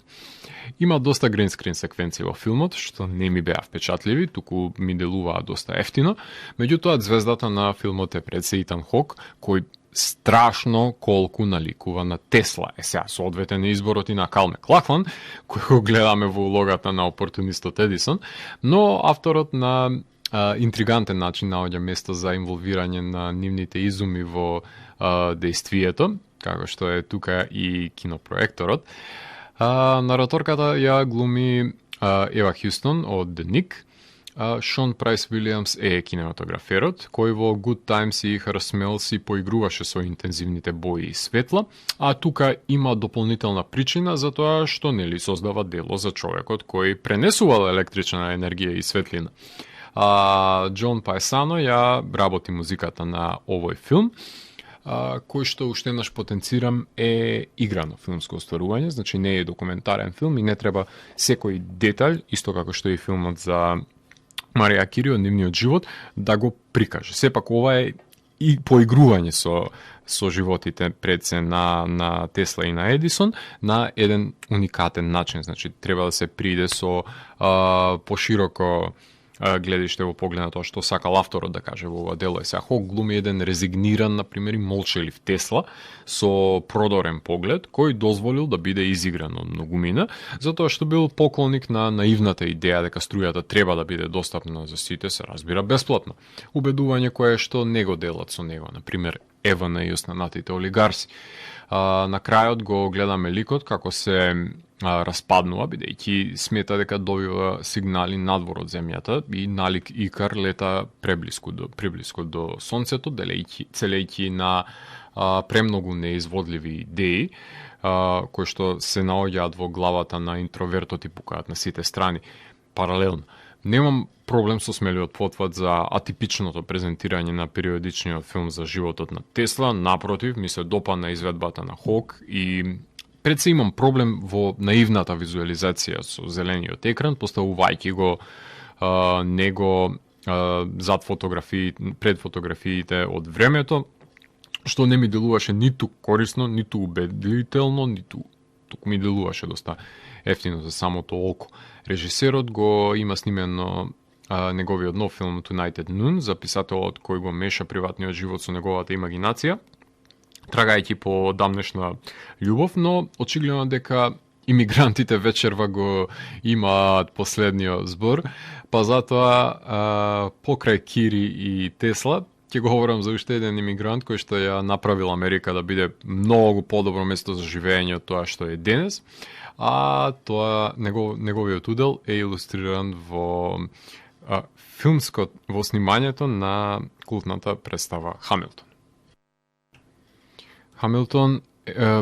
Има доста гринскрин секвенции во филмот, што не ми беа впечатливи, туку ми делуваа доста ефтино. Меѓутоа, звездата на филмот е пред се Итан Хок, кој страшно колку наликува на Тесла. Сега, соодветен е изборот и на Кал Маклахлан, кој го гледаме во улогата на опортунистот Едисон, но авторот на интригантен начин наоѓа место за инволвирање на нивните изуми во дејствието, како што е тука и кинопроекторот. Нараторката ја глуми Ева Хјустон од The Nick. Шон Прайс Вилиамс е кинематограферот, кој во Good Times и Her Smell си поигруваше со интензивните бои и светла, а тука има дополнителна причина за тоа што нели создава дело за човекот кој пренесувал електрична енергија и светлина. Џон Паесано ја работи музиката на овој филм, кој што уште еднаш потенцирам е играно филмско остварување, значи не е документарен филм и не треба секој детаљ, исто како што е и филмот за Марија Кири од нивниот живот, да го прикаже. Сепак ова е и поигрување со животите пред се на Тесла и на Едисон на еден уникатен начин, значи треба да се приде со пошироко гледиште во поглед на тоа што сакал авторот да каже во ова дело. Сега Хок глуми еден резигниран, например, и молчелив Тесла со продорен поглед, кој дозволил да биде изигран од многумина, затоа што бил поклоник на наивната идеја дека струјата треба да биде достапна за сите, се разбира бесплатно. Убедување кое што не го делат со него, например, ЕВН и останатите олигарси. На крајот го гледаме ликот како се распаднува, бидејќи смета дека добива сигнали надвор од земјата и налик Икар лета преблиску до сонцето, целејќи на премногу неизводливи идеи, кои што се наоѓаат во главата на интровертот и пукаат на сите страни паралелно. Немам проблем со смелиот потват за атипичното презентирање на периодичниот филм за животот на Тесла, напротив, ми се допадна изведбата на Хок и пред се имам проблем во наивната визуализација со зелениот екран, поставувајќи го него зад пред фотографиите од времето, што не ми делуваше ниту корисно, ниту убедително, туку ми делуваше доста ефтино за самото око. Режисерот го има снимено неговиот нов филм Tonight at Noon, за писателот кој го меша приватниот живот со неговата имагинација, трагајќи по дамнешна љубов, но очигледно дека имигрантите вечерва го имаат последниот збор, па затоа покрај Кири и Тесла, ќе говорам за уште еден имигрант кој што ја направил Америка да биде многу подобро место за живење од тоа што е денес, а тоа неговиот удел е илустриран во во снимањето на култната представа Хамилтон. Хамилтон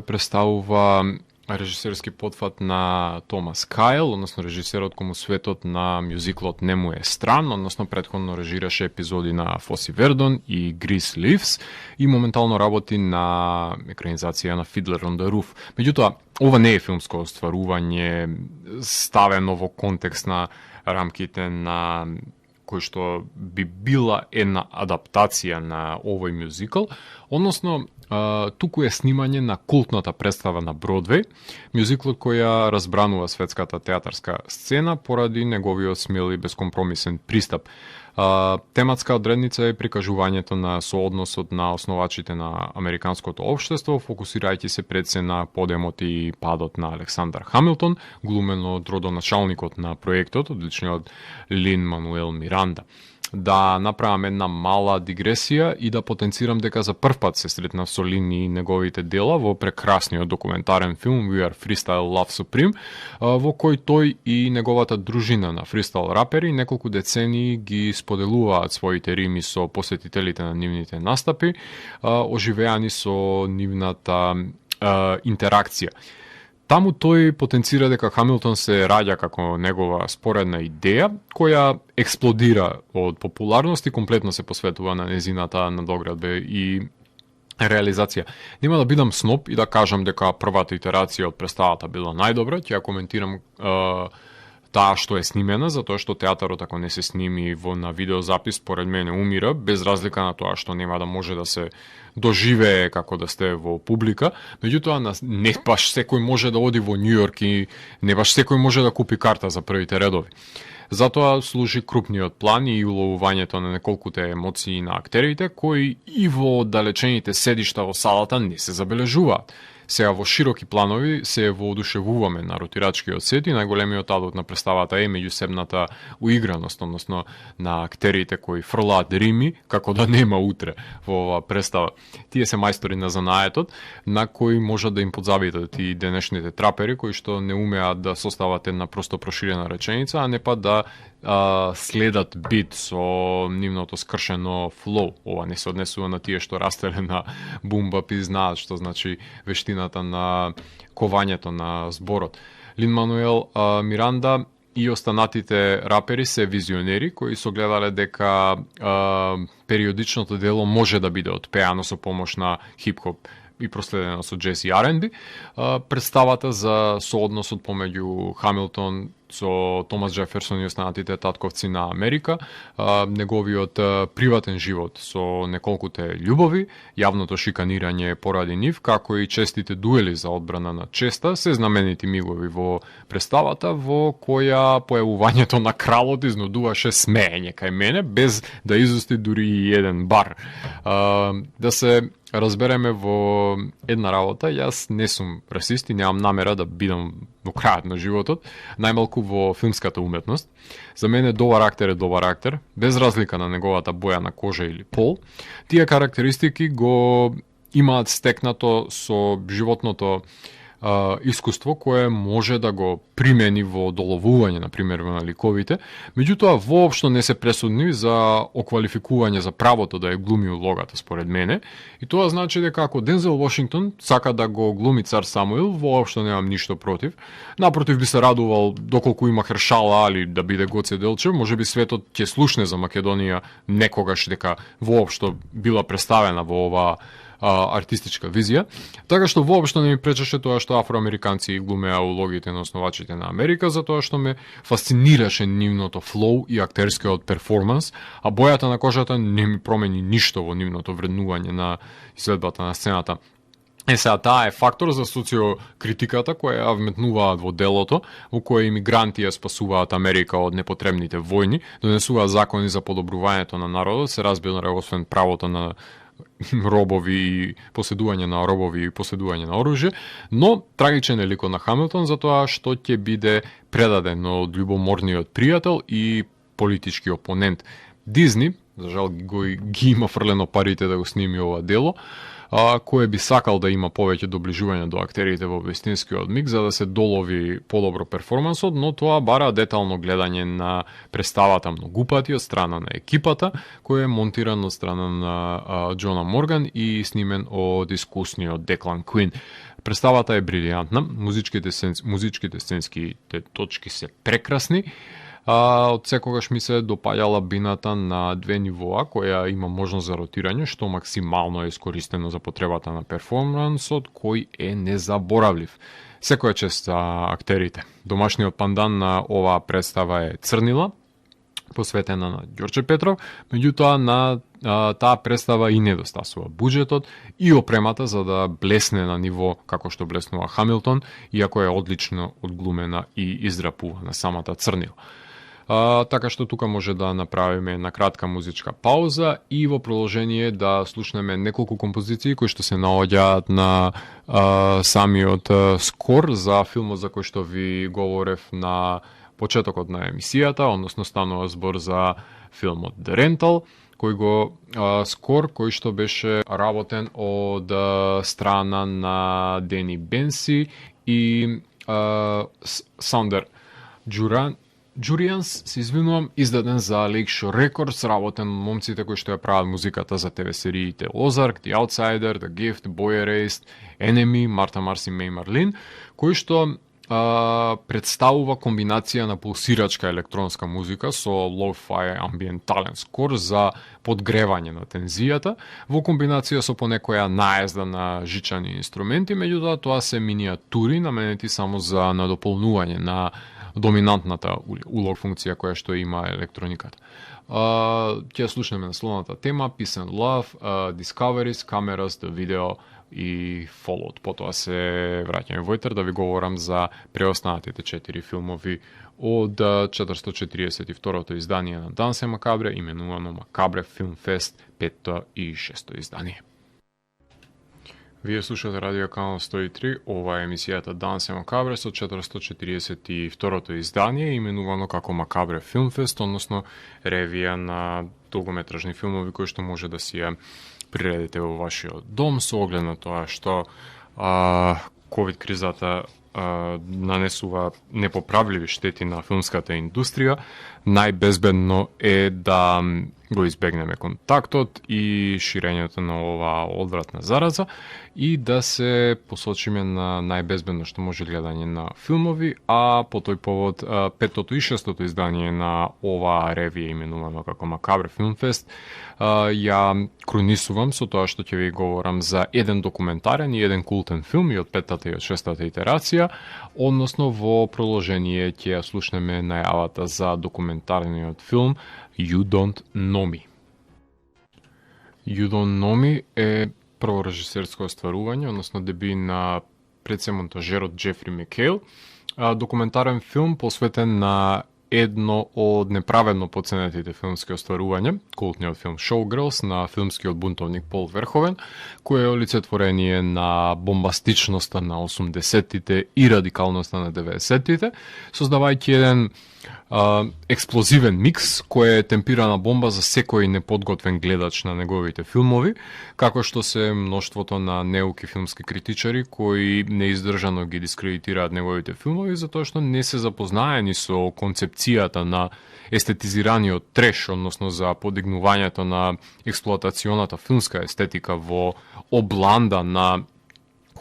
представува режисерски потфат на Томас Кайл, односно режисерот кому светот на мюзиклот не му е стран, односно претходно режираше епизоди на Фоси Вердон и Грис Ливс и моментално работи на екранизација на Fiddler on the Roof. Меѓутоа, ова не е филмско остварување ставено во контекст на рамките на кој што би била една адаптација на овој мюзикл, односно туку е снимање на култната представа на Бродвеј, мюзиклот која разбранува светската театарска сцена поради неговиот смел и безкомпромисен пристап. Тематска одредница е прикажувањето на соодносот на основачите на американското општество, фокусирајќи се пред се на подемот и падот на Александар Хамилтон, глумен од родоначалникот на проектот, одличниот Лин-Мануел Миранда. Да направам една мала дигресија и да потенцирам дека за прв пат се сретнав со Лин и неговите дела во прекрасниот документарен филм We Are Freestyle Love Supreme, во кој тој и неговата дружина на фристайл рапери неколку децении ги споделуваат своите рими со посетителите на нивните настапи, оживеани со нивната интеракција. Таму тој потенцира дека Хамилтон се раѓа како негова споредна идеја, која експлодира од популарност и комплетно се посветува на незината надоградба и реализација. Нема да бидам сноп и да кажам дека првата итерација од представата била најдобра, ќе ја коментирам таа што е снимена, затоа што театарот ако не се сними на видеозапис, според мене умира, без разлика на тоа што нема да може да се доживее како да сте во публика. Меѓутоа, не баш секој може да оди во Њујорк и не баш секој може да купи карта за првите редови. Затоа служи крупниот план и уловувањето на неколкуте емоции на актерите, кои и во далечените седишта во салата не се забележуваат. Сега во широки планови се воодушевуваме на ротирачкиот сет и најголемиот адот на представата е меѓусебната уиграност, односно на актерите кои фрлаат рими како да нема утре во оваа представа. Тие се мајстори на занаетот, на кои можат да им подзавидат и денешните трапери кои што не умеат да состават една просто проширена реченица, а не па да следат бит со нивното скршено флоу. Ова не се однесува на тие што растеле на бумбап и знаат што значи вештината на кованјето на зборот. Лин-Мануел Миранда и останатите рапери се визионери кои согледале дека периодичното дело може да биде отпеано со помош на хип-хоп и проследено со джез и R&B. Представата за соодносот помеѓу Хамилтон со Томас Джеферсон и останатите татковци на Америка, неговиот приватен живот со неколкуте љубови, јавното шиканирање поради нив, како и честите дуели за одбрана на честа, се знаменити мигови во представата, во која појавувањето на кралот изнудуваше смеење кај мене, без да изусти дури и еден бар. Да се разбереме во една работа, јас не сум расист и немам намера да бидам во крајот на животот, најмалку во филмската уметност. За мене добар актер е добар актер, без разлика на неговата боја на кожа или пол. Тие карактеристики го имаат стекнато со животното искуство кое може да го примени во доловување, например, на ликовите, меѓутоа воопшто не се пресудни за оквалификување за правото да ја глуми улогата, според мене. И тоа значи дека ако Дензел Вашингтон сака да го глуми цар Самуил, воопшто немам ништо против. Напротив, би се радувал доколку има Хершала али да биде Гоце Делчев, може би светот ќе слушне за Македонија некогаш дека воопшто била представена во оваа артистичка визија, така што воопшто не ми пречеше тоа што афроамериканци глумеа улогите на основачите на Америка, затоа што ме фасцинираше нивното флоу и актерскиот перформанс, а бојата на кожата не ми промени ништо во нивното вреднување на изvedбата на сцената. Сега, таа е фактор за социокритиката која ја вметнуваат во делото, во која имигранти ја спасуваат Америка од непотребните војни, донесуваат закони за подобрувањето на народот, се разбира освен правото на робови и поседување на робови и поседување на оружје, но трагичен е ликот на Хамилтон за тоа што ќе биде предаден од љубоморниот пријател и политички опонент. Дизни, за жал ги има фрлено парите да го сними ова дело, кој би сакал да има повеќе доближување до актерите во вистинскиот миг за да се долови подобро перформансот, но тоа бара детално гледање на представата многу пати од страна на екипата, кој е монтиран од страна на Джона Морган и снимен од искусниот Деклан Куин. Представата е брилијантна, музичките сценските точки се прекрасни. Од секогаш ми се допаѓала бината на две нивоа, која има можност за ротирање, што максимално е искористено за потребата на перформансот, кој е незаборавлив. Секоја чест за актерите. Домашниот пандан на оваа представа е Црнила, посветена на Ѓорче Петров, меѓутоа на таа представа и недостасува буџетот и опремата за да блесне на ниво како што блеснува Хамилтон, иако е одлично одглумена и издрапувана самата Црнила. Така што тука може да направиме една кратка музичка пауза и во продолжение да слушнеме неколку композиции кои што се наоѓаат на самиот скор за филмот за кој што ви говорев на почетокот на емисијата, односно станува збор за филмот The Rental, кој го скор кој што беше работен од страна на Дени Бенси и Саундер Джурианс, се извинувам, издаден за Lakeshore Records, работен момците кои што ја прават музиката за ТВ сериите Ozark, The Outsider, The Gift, Boy Erased, Enemy, Марта Марс и Мей Марлин, кои што представува комбинација на пулсирачка електронска музика со lo-fi амбиентален скор за подгревање на тензијата, во комбинација со понекоја наезда на жичани инструменти, меѓутоа тоа се миниатури наменети само за надополнување на доминантната улог функција која што има електрониката. Ќе слушнеме насловната тема Peace and Love, Discoveries, Cameras, The Video и Fallout. Потоа се враќаме во етер да ви говорам за преостанатите 4 филмови од 442-то издание на Дансе Макабре, именувано Макабре Film Fest 5-то и 6-то издание. Вие слушате Радио Канал 103, ова е емисијата Дансе Макабре со 442-то издание, именувано како Макабре Film Fest, односно ревија на долгометражни филмови кои што може да си ја приредите во вашиот дом со оглед на тоа што ковид кризата нанесува непоправливи штети на филмската индустрија. Најбезбедно е да го избегнеме контактот и ширењето на оваа одвратна зараза и да се посочиме на најбезбедно што може гледање на филмови, а по тој повод 5-тото и 6-тото издание на оваа ревија именувано како Макабре Film Fest ја кронисувам со тоа што ќе ви говорам за еден документарен и еден култен филм и од 5-тата и од 6-тата итерација, односно во продолжение ќе ја слушнеме најавата за документарниот филм You Don't Know Me. You Don't Know Me е прво режисерско остварување, односно деби на предсемонтажерот Джефри Макейл, документарен филм посветен на едно од неправедно поценетите филмски остварувања, култниот филм Showgirls на филмскиот бунтовник Пол Верховен, кој е олицетворение на бомбастичноста на 80-тите и радикалноста на 90-тите, создавајќи еден експлозивен микс кој е темпирана бомба за секој неподготвен гледач на неговите филмови, како што се мноштвото на неуки филмски критичари кои неиздржано ги дискредитираат неговите филмови затоа што не се запознаени со концепцијата на естетизираниот треш, односно за подигнувањето на експлоатационата филмска естетика во обланда на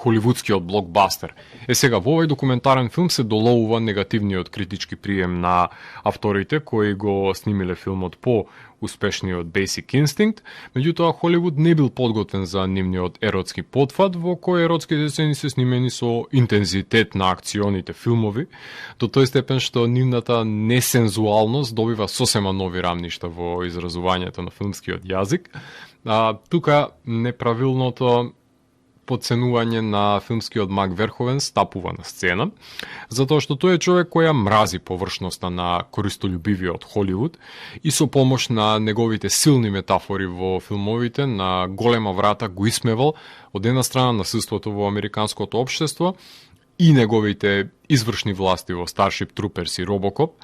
холивудскиот блокбастер. Сега, во овој документарен филм се доловува негативниот критички прием на авторите кои го снимиле филмот по успешниот Basic Instinct, меѓутоа Холивуд не бил подготвен за нивниот еротски потфат, во кој еротските сцени се снимени со интензитет на акционите филмови, до тој степен што нивната несензуалност добива сосема нови рамништа во изразувањето на филмскиот јазик. Тука неправилното подценување на филмскиот маг Верховен стапува на сцена, затоа што тој е човек која мрази површноста на користолюбивиот Холивуд и со помош на неговите силни метафори во филмовите на голема врата го исмевал од една страна насилството во американското општество и неговите извршни власти во Starship Troopers и Robocop,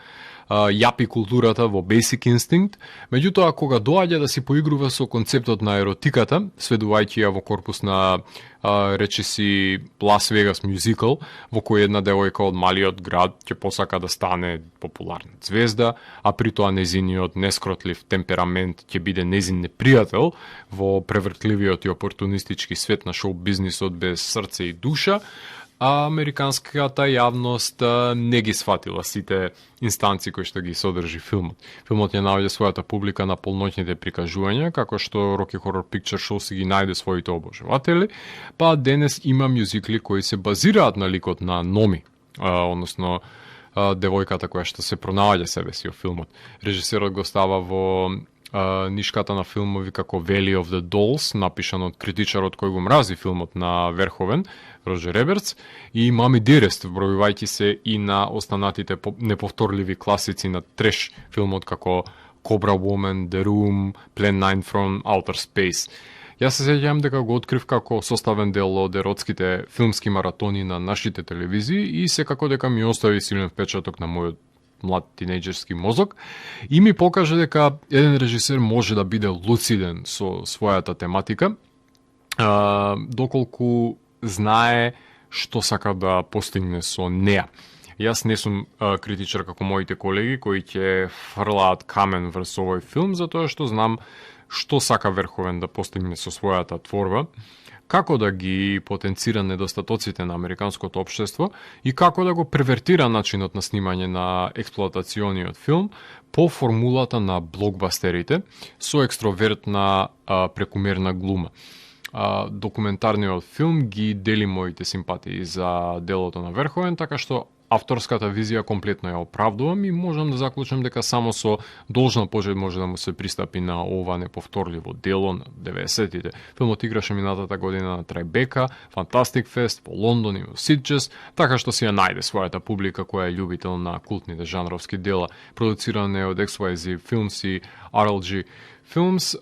јапи културата во Basic Instinct, меѓутоа кога доаѓа да си поигрува со концептот на еротиката, сведувајќи ја во корпус на речиси Лас Вегас мюзикл, во кој една девојка од малиот град ќе посака да стане популарна звезда, а при тоа незиниот нескротлив темперамент ќе биде незин непријател во превртливиот и опортунистички свет на шоу бизнисот без срце и душа, а американската јавност не ги сватила сите инстанции кои што ги содржи филмот. Филмот ја наоѓа својата публика на полноќните прикажувања, како што Rocky Horror Picture Show си ги најде своите обожаватели, па денес има мюзикли кои се базираат на ликот на Номи, односно девојката која што се пронаоѓа себе си во филмот. Режисерот го става во нишката на филмови како Valley of the Dolls, напишан од критичарот кој го мрази филмот на Верховен, Роджер Ебертс, и Мами Дерест, вбројувајќи се и на останатите неповторливи класици на треш филмот како Cobra Woman, The Room, Plan 9 from Outer Space. Јас се сеќавам дека го открив како составен дел од еротските филмски маратони на нашите телевизии и секако дека ми остави силен впечаток на мојот млад тинејџерски мозок и ми покажа дека еден режисер може да биде луциден со својата тематика, доколку знае што сака да постигне со неа. Јас не сум критичар како моите колеги кои ќе фрлаат камен врз овој филм, затоа што знам што сака Верховен да постигне со својата творба, како да ги потенцира недостатоците на американското општество и како да го превертира начинот на снимање на експлоатациониот филм по формулата на блокбастерите со екстровертна прекумерна глума. Документарниот филм ги дели моите симпатии за делото на Верховен, така што авторската визија комплетно ја оправдувам и можам да заклучам дека само со должна пожед може да му се пристапи на ова неповторливо дело на 90-тите. Филмот играше минатата година на Трайбека, Фантастик Фест, по Лондон и во Ситџес, така што си ја најде својата публика која е љубител на култните жанровски дела. Продуциран е од XYZ Films и RLG Films.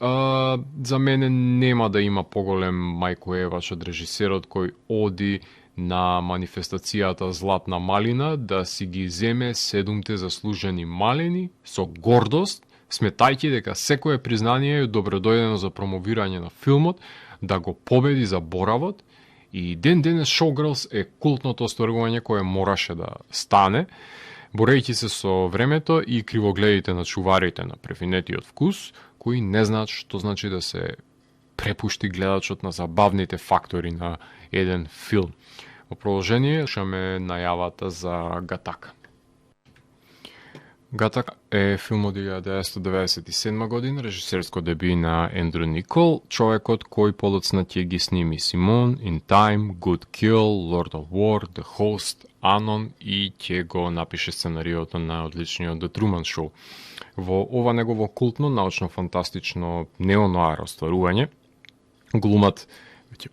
За мене нема да има поголем мајкоевач од режисерот кој оди на манифестацијата Златна малина да си ги земе 7 заслужени малини со гордост, сметајќи дека секое признание е добродојдено за промовирање на филмот, да го победи заборавот и ден денес Showgirls е култното остварување кое мораше да стане, борејќи се со времето и кривогледите на чуварите на префинетиот вкус, кои не знаат што значи да се препушти гледачот на забавните фактори на еден филм. Во продолжение слушаме најавата за Гатака. Гатака е филм од 1997 година, режисерско деби на Ендрю Никол, човекот кој подоцна ќе ги сними Симон, In Time, Good Kill, Lord of War, The Host, Anon и ќе го напише сценариото на одличниот The Truman Show. Во ова негово култно, научно-фантастично неонуар остварување, глумат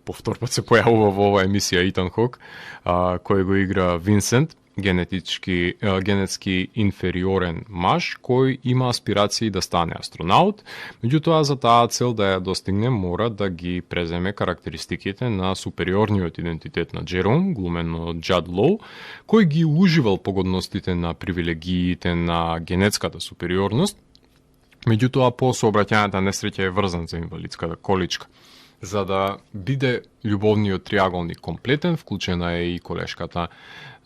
повтор пат се појавува во оваа емисија Итан Хок, кој го игра Винсент, генетски инфериорен маж кој има аспирации да стане астронаут, меѓутоа за таа цел да ја достигне мора да ги преземе карактеристиките на супериорниот идентитет на Джером, глумен од Джад Лоу, кој ги уживал погодностите на привилегиите на генетската супериорност, меѓутоа по сообраќајната несреќа е врзан за инвалидската количка. За да биде љубовниот триаголник комплетен, вклучена е и колешката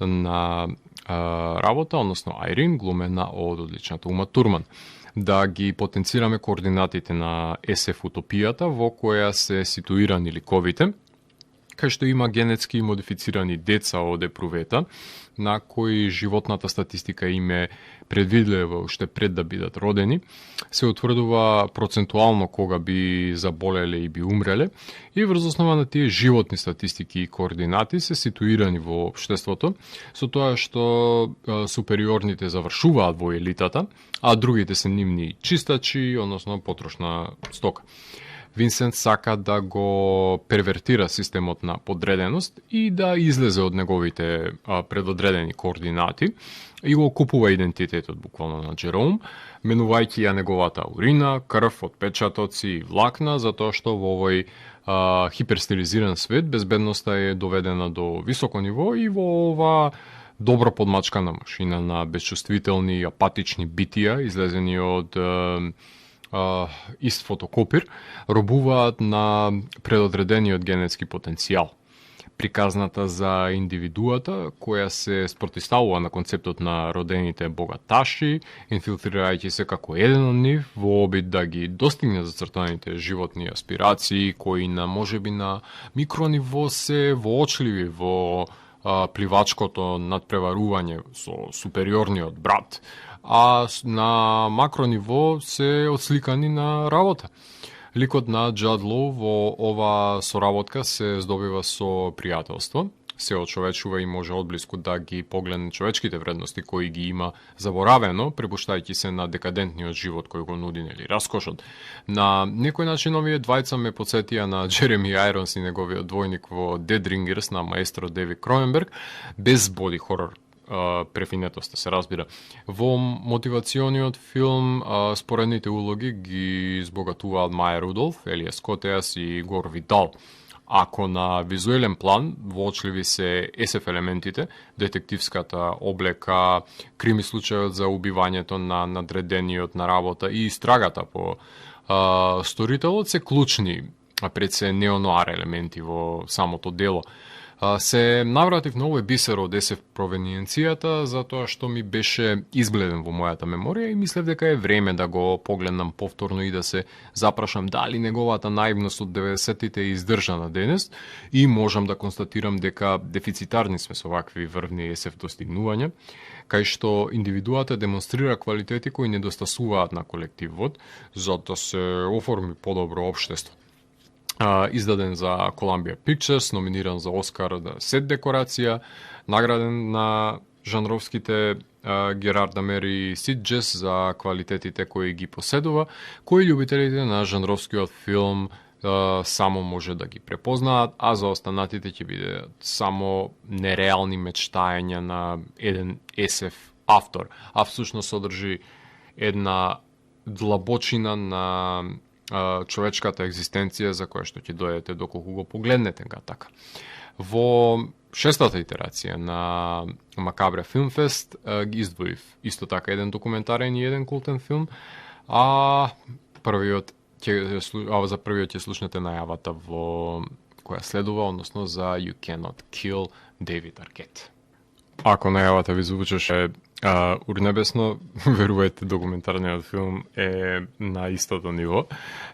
на работа, односно Айрин, глумена од одличната Ума Турман. Да ги потенцираме координатите на СФ утопијата во која се ситуирани ликовите, кај што има генетски модифицирани деца од епрувета, на кои животната статистика им е предвидлива уште пред да бидат родени, се утврдува процентуално кога би заболеле и би умреле, и врз основа на тие животни статистики и координати се ситуирани во општеството, со тоа што супериорните завршуваат во елитата, а другите се нивни чистачи, односно потрошна стока. Винсент сака да го первертира системот на подреденост и да излезе од неговите предодредени координати и го купува идентитетот буквално на Джером, менувајќи ја неговата урина, крв, отпечатоци и влакна, затоа што во овој хиперстилизиран свет безбедноста е доведена до високо ниво и во ова добро подмачкана машина на безчувствителни и апатични битија, излезени од ист фотокопир, робуваат на предодредениот генетски потенцијал. Приказната за индивидуата, која се спротиставува на концептот на родените богаташи, инфилтрирајќи се како еден од нив во обид да ги достигне зацртаните животни аспирации, кои на можеби на микрониво се воочливи во пливачкото надпреварување со супериорниот брат, а на макрониво се отсликани на работа. Ликот на Джад Лоу во ова соработка се здобива со пријателство, се очовечува и може одблиску да ги погледне човечките вредности кои ги има заборавено, препуштајќи се на декадентниот живот кој го нуди, нели, раскошот. На некој начин овие двајца ме подсетија на Джереми Ајронс и неговиот двојник во Dead Ringers на маестро Деви Кроненберг, без боди хорор префинетоста се разбира. Во мотивациониот филм споредните улоги ги збогатуваат Маја Рудолф, Елија Скотеас и Гор Видал. Ако на визуелен план воочливи се SF елементите, детективската облека, крими случајот за убивањето на надредениот на работа и истрагата по сторителот се клучни пред се неонуар елементи во самото дело. Се навратив на овој бисер од SF провениенцијата, затоа што ми беше избледен во мојата меморија и мислев дека е време да го погледнам повторно и да се запрашам дали неговата наивност од 90-тите е издржана денес, и можам да констатирам дека дефицитарни сме со вакви врвни SF достигнувања, кај што индивидуата демонстрира квалитети кои недостасуваат на колективот за да се оформи подобро општество. Издаден за Columbia Pictures, номиниран за Оскар сет декорација, награден на жанровските Герард Амери и Сиджес за квалитетите кои ги поседува, кои љубителите на жанровскиот филм само може да ги препознаат, а за останатите ќе бидат само нереални мечтања на еден SF автор, а всушност содржи една длабочина на човечката екзистенција за која што ќе дојдете доколку го погледнете така. Во шестата итерација на Макабре Филмфест ги издвоив исто така еден документарен и еден култен филм, за првиот ќе слушнете најавата во која следува, односно за You Cannot Kill David Arquette. Ако најавата ви звучеше урнебесно, верувајте, документарниот филм е на истото ниво.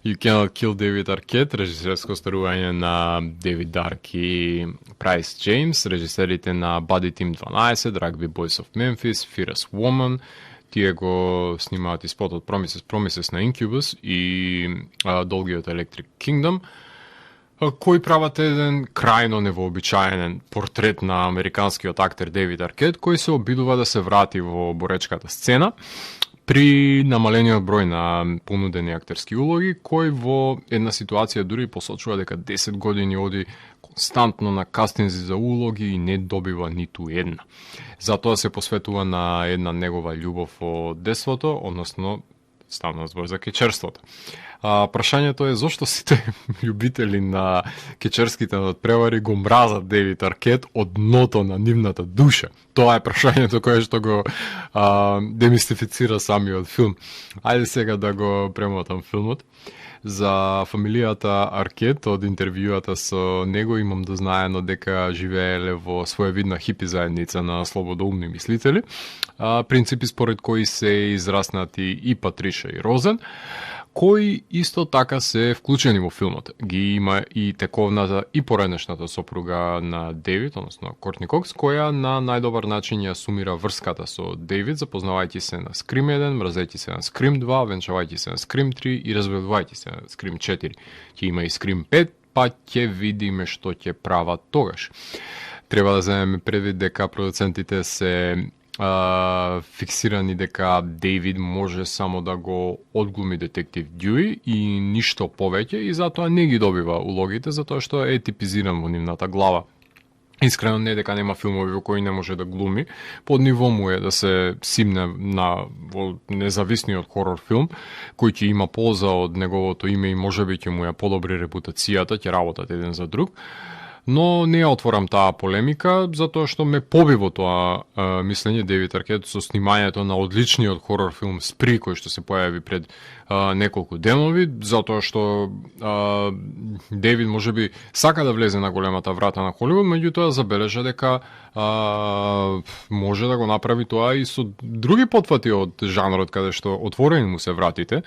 You Cannot Kill David Arquette, режисерско старување на Дейвид Дарк и Прайс Джеймс, режисерите на Buddy Team 12, Rugby Boys of Memphis, Fierce Woman. Тие го снимаат и спотот Promises на Incubus и долгиот Electric Kingdom, кои прават еден крајно невообичаен портрет на американскиот актер Дейвид Аркет, кој се обидува да се врати во боречката сцена при намалениот број на понудени актерски улоги, кој во една ситуација дури посочува дека 10 години оди константно на кастинзи за улоги и не добива ниту една. Затоа се посветува на една негова љубов од детството, односно ставна збор за кечерството. Прашањето е зошто сите љубители на кечерските надпревари го мразат Дейвид Аркет од дното на нивната душа. Тоа е прашањето кое што го демистифицира самиот филм. Ајде сега да го премотам филмот. За фамилијата Аркет од интервјуата со него имам дознаено дека живееле во своевидна хипи заедница на слободоумни мислители, принципи според кои се израснати и Патриша и Розен, кои исто така се вклучени во филмот. Ги има и тековната и пореднешната сопруга на Дейвид, односно Кортни Кокс, која на најдобар начин ја сумира врската со Дейвид, запознавајќи се на Скрим 1, мразејќи се на Скрим 2, венчавајќи се на Скрим 3 и разведувајќи се на Скрим 4. Ќе има и Скрим 5, па ќе видиме што ќе прават тогаш. Треба да земеме предвид дека продуцентите се фиксирани дека Дейвид може само да го одглуми детектив Дјуи и ништо повеќе, и затоа не ги добива улогите, затоа што е типизиран во нивната глава. Искрено не дека нема филмови во кои не може да глуми, под ниво му е да се симне во независниот хорор филм, кој ќе има полза од неговото име и можеби ќе му ја подобри репутацијата, ќе работат еден за друг. Но не ја отворам таа полемика, затоа што ме побиво тоа мислење Девид Аркет со снимањето на одличниот хорор филм Спри, кој што се појави пред неколку денови, затоа што Девид можеби сака да влезе на големата врата на Холивуд, меѓутоа забележа дека може да го направи тоа и со други потфати од жанрот каде што отворени му се вратите.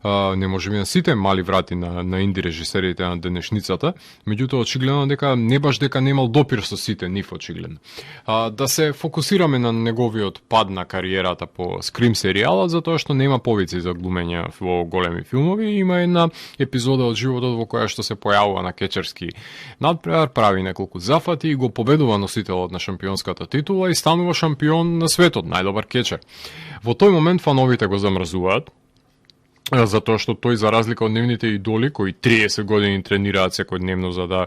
Не може би на сите мали врати на инди режисерите на денешницата, меѓутоа очигледно дека не баш дека немал допир со сите нив очигледно. Да се фокусираме на неговиот пад на кариерата по Скрим серијалот, затоа што нема повици за глумење во големи филмови. Има една епизода од животот во која што се појавува на кечерски надпревар, прави неколку зафати и го победува носителот на шампионската титула и станува шампион на светот, најдобар кечер. Во тој момент фановите го замрзуваат, затоа што тој, за разлика од нивните идоли, кои 30 години тренираат секојдневно за да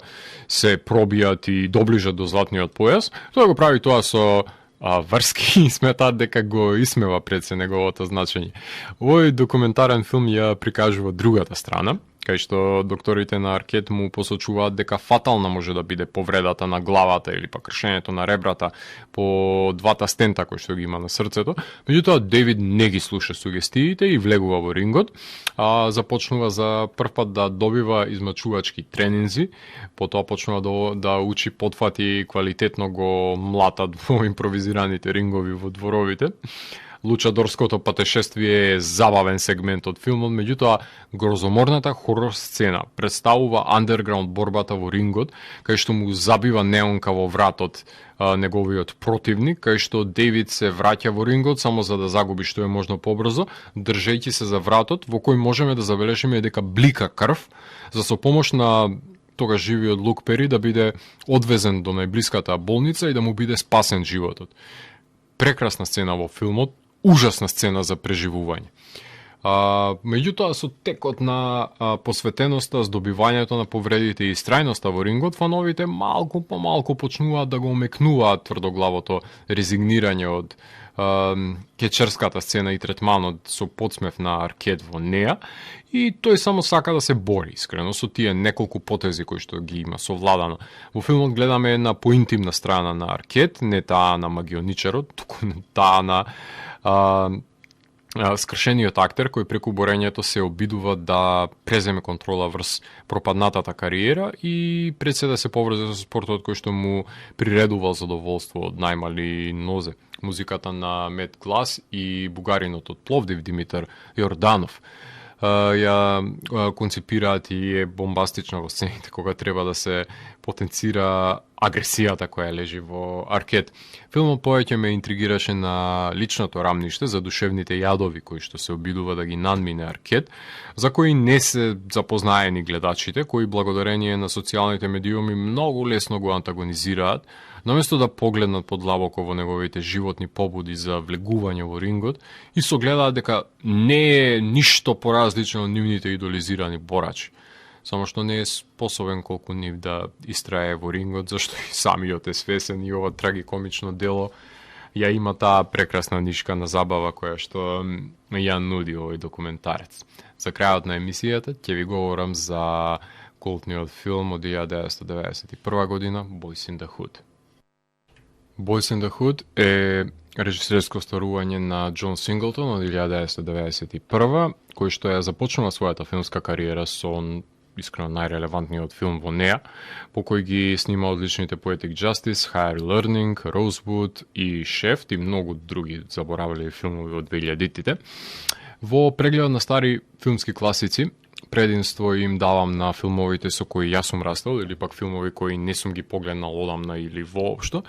се пробијат и доближат до златниот појас, тој го прави тоа со врски и сметаат дека го исмева пред се неговото значење. Овој документарен филм ја прикажува другата страна, кај што докторите на Аркет му посочуваат дека фатална може да биде повредата на главата или па кршењето на ребрата по двата стента кои што ги има на срцето. Меѓутоа Девид не ги слуша сугестиите и влегува во рингот, започнува за прв пат да добива измачувачки тренинзи, потоа почнува да учи потфати и квалитетно го млатат во импровизираните рингови во дворовите. Лучадорското патешествие е забавен сегмент од филмот, меѓутоа грозоморната хорор сцена представува андерграунд борбата во рингот, кај што му забива неонка во вратот неговиот противник, кај што Дейвид се враќа во рингот само за да загуби што е можно побрзо, држејќи се за вратот, во кој можеме да забележиме дека блика крв, за со помош на тогаш живиот Лук Пери да биде одвезен до најблиската болница и да му биде спасен животот. Прекрасна сцена во филмот, ужасна сцена за преживување. Меѓутоа, со текот на посветеноста, здобивањето на повредите и страјноста во рингот, фановите малку по малку почнуваат да го омекнуваат тврдоглавото резигнирање од кечерската сцена и третманот со подсмев на Аркет во неа, и тој само сака да се бори искрено со тие неколку потези кои што ги има совладано. Во филмот гледаме една поинтимна страна на Аркет, не таа на магионичарот, туку таа на скршениот актер кој преку борењето се обидува да преземе контрола врз пропаднатата кариера и пред се да се поврзе со спортот кој што му приредувал задоволство од најмали нозе. Музиката на Мед Глас и бугаринот од Пловдив Димитар Јорданов ја концепираат и е бомбастична во сцените кога треба да се потенцира агресијата која лежи во Аркет. Филмот повеќе ме интригираше на личното рамниште за душевните јадови кои што се обидува да ги надмине Аркет, за кои не се запознаени гледачите, кои благодарение на социјалните медиуми многу лесно го антагонизираат, наместо да погледнат подлабоко во неговите животни побуди за влегување во рингот и согледаат дека не е ништо поразлично од нивните идолизирани борачи. Само што не е способен колку нив да истрае во рингот, зашто и самиот е свесен и ова трагикомично дело ја има таа прекрасна нишка на забава која што ја нуди овој документарец. За крајот на емисијата ќе ви говорам за култниот филм од 1991 година Boys in the Hood. Boys in the Hood е режисерско стварување на Џон Синглтон од 1991, кој што ја започнува својата филмска кариера со искрено најрелевантниот филм во неа, по кој ги снима одличните Poetic Justice, Higher Learning, Rosewood и Shaft и многу други заборавливи филмови од 2000-тите. Во преглед на стари филмски класици, прединство им давам на филмовите со кои јас сум растал или пак филмови кои не сум ги погледнал одамна или воопшто,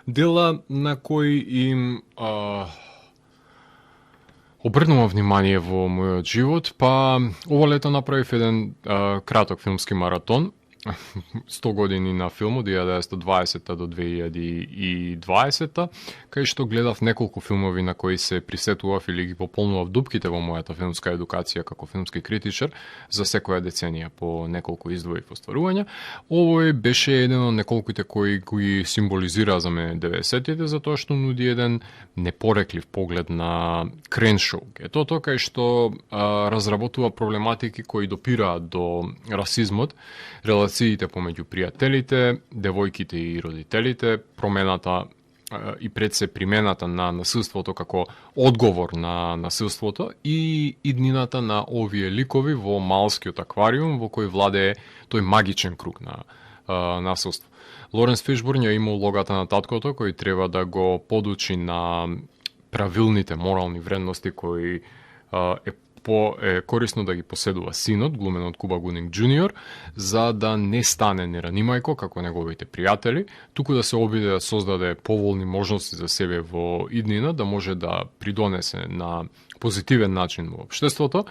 дела на кои им обрнувам внимание во мојот живот, па ова лето направив еден краток филмски маратон, 100 години на филмот, 1920 до 2020, кај што гледав неколку филмови на кои се присетував или ги пополнував дупките во мојата филмска едукација како филмски критичар за секоја деценија по неколку издвои постварувања. Овој беше еден од неколките кои ги символизира за мене 90-тите, затоа што нуди еден непореклив поглед на Креншоу. Ето тоа кај што разработува проблематики кои допираат до расизмот, релациите помеѓу пријателите, девојките и родителите, промената и пред се примената на насилството како одговор на насилството и иднината на овие ликови во малскиот аквариум во кој владее тој магичен круг на насилство. Лоренс Фишбурн ја има улогата на таткото кој треба да го подучи на правилните морални вредности кои е корисно да ги поседува синот, глумен од Куба Гудинг Джуниор, за да не стане неранимајко како неговите пријатели, туку да се обиде да создаде поволни можности за себе во иднина, да може да придонесе на позитивен начин во општеството,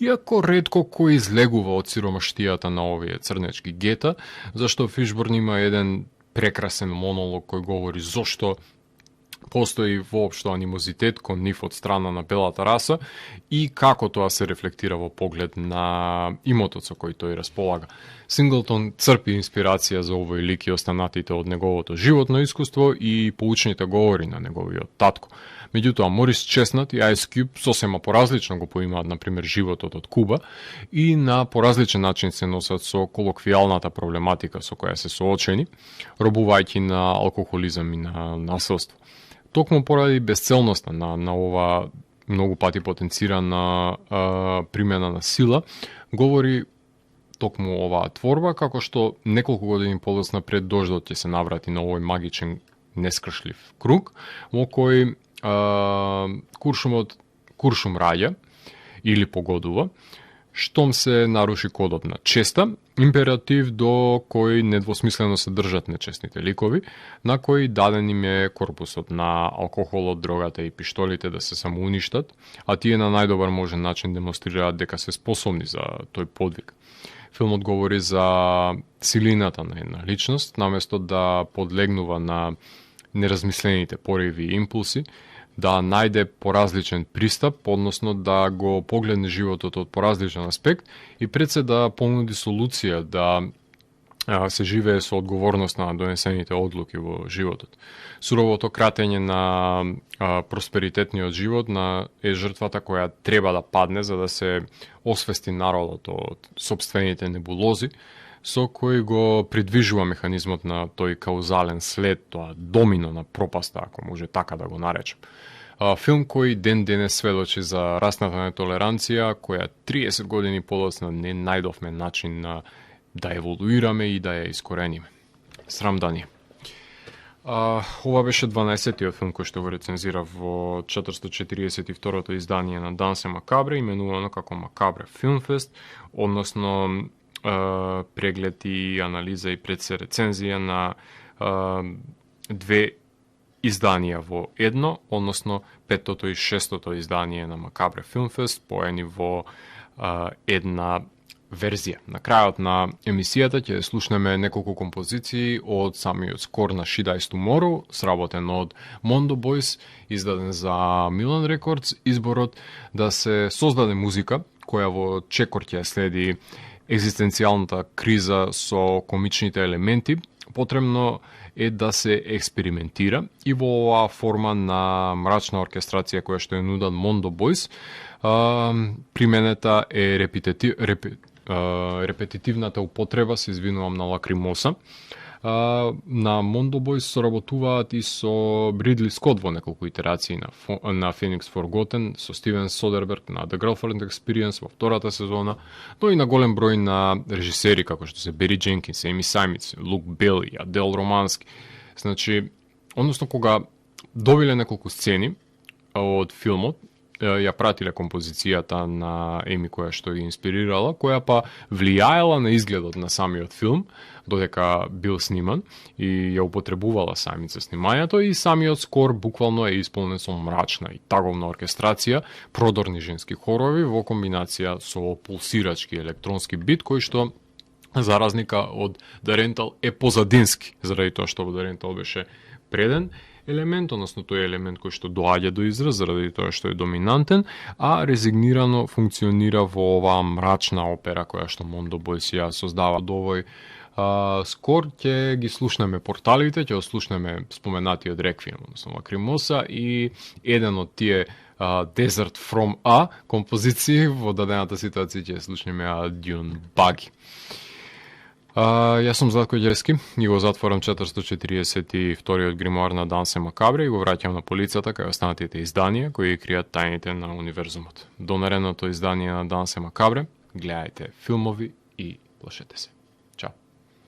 иако ретко кој излегува од сиромаштијата на овие црнечки гета, зашто Фишбурн има еден прекрасен монолог кој говори зошто постои воопшто анимозитет кон нив од страна на белата раса и како тоа се рефлектира во поглед на имотот со кој тој располага. Синглтон црпи инспирација за овој лик и останатите од неговото животно искуство и поучните говори на неговиот татко. Меѓутоа, Морис Чеснат и Ice Cube сосема поразлично го поимаат, например, животот од Куба и на поразличен начин се носат со колоквијалната проблематика со која се соочени, робувајќи на алкохолизам и на насилство. Токму поради безцелноста на ова многу пати потенцирана примена на сила, говори токму оваа творба, како што неколку години подоцна пред дождот ќе се наврати на овој магичен нескршлив круг, во кој куршум раѓа или погодува, штом се наруши кодот на честа, императив до кој недвосмислено се држат нечестните ликови, на кој даден им е корпусот на алкохолот, дрогата и пиштолите да се самоуништат, а тие на најдобар можен начин демонстрираат дека се способни за тој подвиг. Филмот говори за силината на една личност, наместо да подлегнува на неразмислените пориви и импулси, да најде поразличен пристап, односно да го погледне животот од поразличен аспект и пред се да понуди солуција да се живее со одговорност на донесените одлуки во животот. Суровото кратење на просперитетниот живот е жртвата која треба да падне за да се освести народот од сопствените небулози, со кој го придвижува механизмот на тој каузален след, тоа домино на пропаста, ако може така да го наречем. Филм кој ден денес сведочи за расната нетолеранција, која 30 години подоцна не најдовме начин да еволуираме и да ја искорениме. Срам да ни. Ова беше 12-тиот филм кој што го рецензирав во 442-то издание на Дансе Макабре, именувано како Макабре Филмфест, односно преглед и анализа и предсе рецензија на две изданија во едно, односно петтото и шестото издание на Макабре Филмфест, поени во една верзија. На крајот на емисијата ќе слушнеме неколку композиции од самиот скор на She Dies Tomorrow, сработен од Mondo Boys, издаден за Milan Records. Изборот да се создаде музика, која во чекор ќе следи екзистенцијалната криза со комичните елементи, потребно е да се експериментира и во оваа форма на мрачна оркестрација која што ја нудат Mondo Boys, применета е репетитивната употреба, се извинувам, на лакримоса. На Mondo Boys соработуваат и со Бридли Скот во неколку итерации на Phoenix Forgotten, со Стивен Содерберг на The Girlfriend Experience во втората сезона, но и на голем број на режисери како што се Бери Дженкинс, Еми Саймиц, Лук Бели, Адел Романски. Значи, односно кога добиле неколку сцени од филмот, ја пратиле композицијата на Еми која што ги инспирирала, која па влијаела на изгледот на самиот филм, додека бил сниман и ја употребувала самица снимањето, и самиот скор буквално е исполнен со мрачна и таговна оркестрација, продорни женски хорови во комбинација со пулсирачки електронски бит кој што за разлика од The Rental е позадински, заради тоа што во The Rental беше преден елемент, односно тој елемент кој што доаѓа до израз заради тоа што е доминантен, а резигнирано функционира во оваа мрачна опера која што Mondo Boys ја создава. Од овој скор ќе ги слушнеме порталите, ќе слушнеме споменатиот Реквием, односно Лакримоса, и еден од тие Desert from A композиции во дадената ситуација ќе слушнеме Dune Buggy. Јас сум Златко Ѓерски и го затворам 442-иот гримуар на Дансе Макабре и го враќам на полицата кај останатите изданија кои кријат тајните на универзумот. До наредното издание на Дансе Макабре, гледајте филмови и плашете се.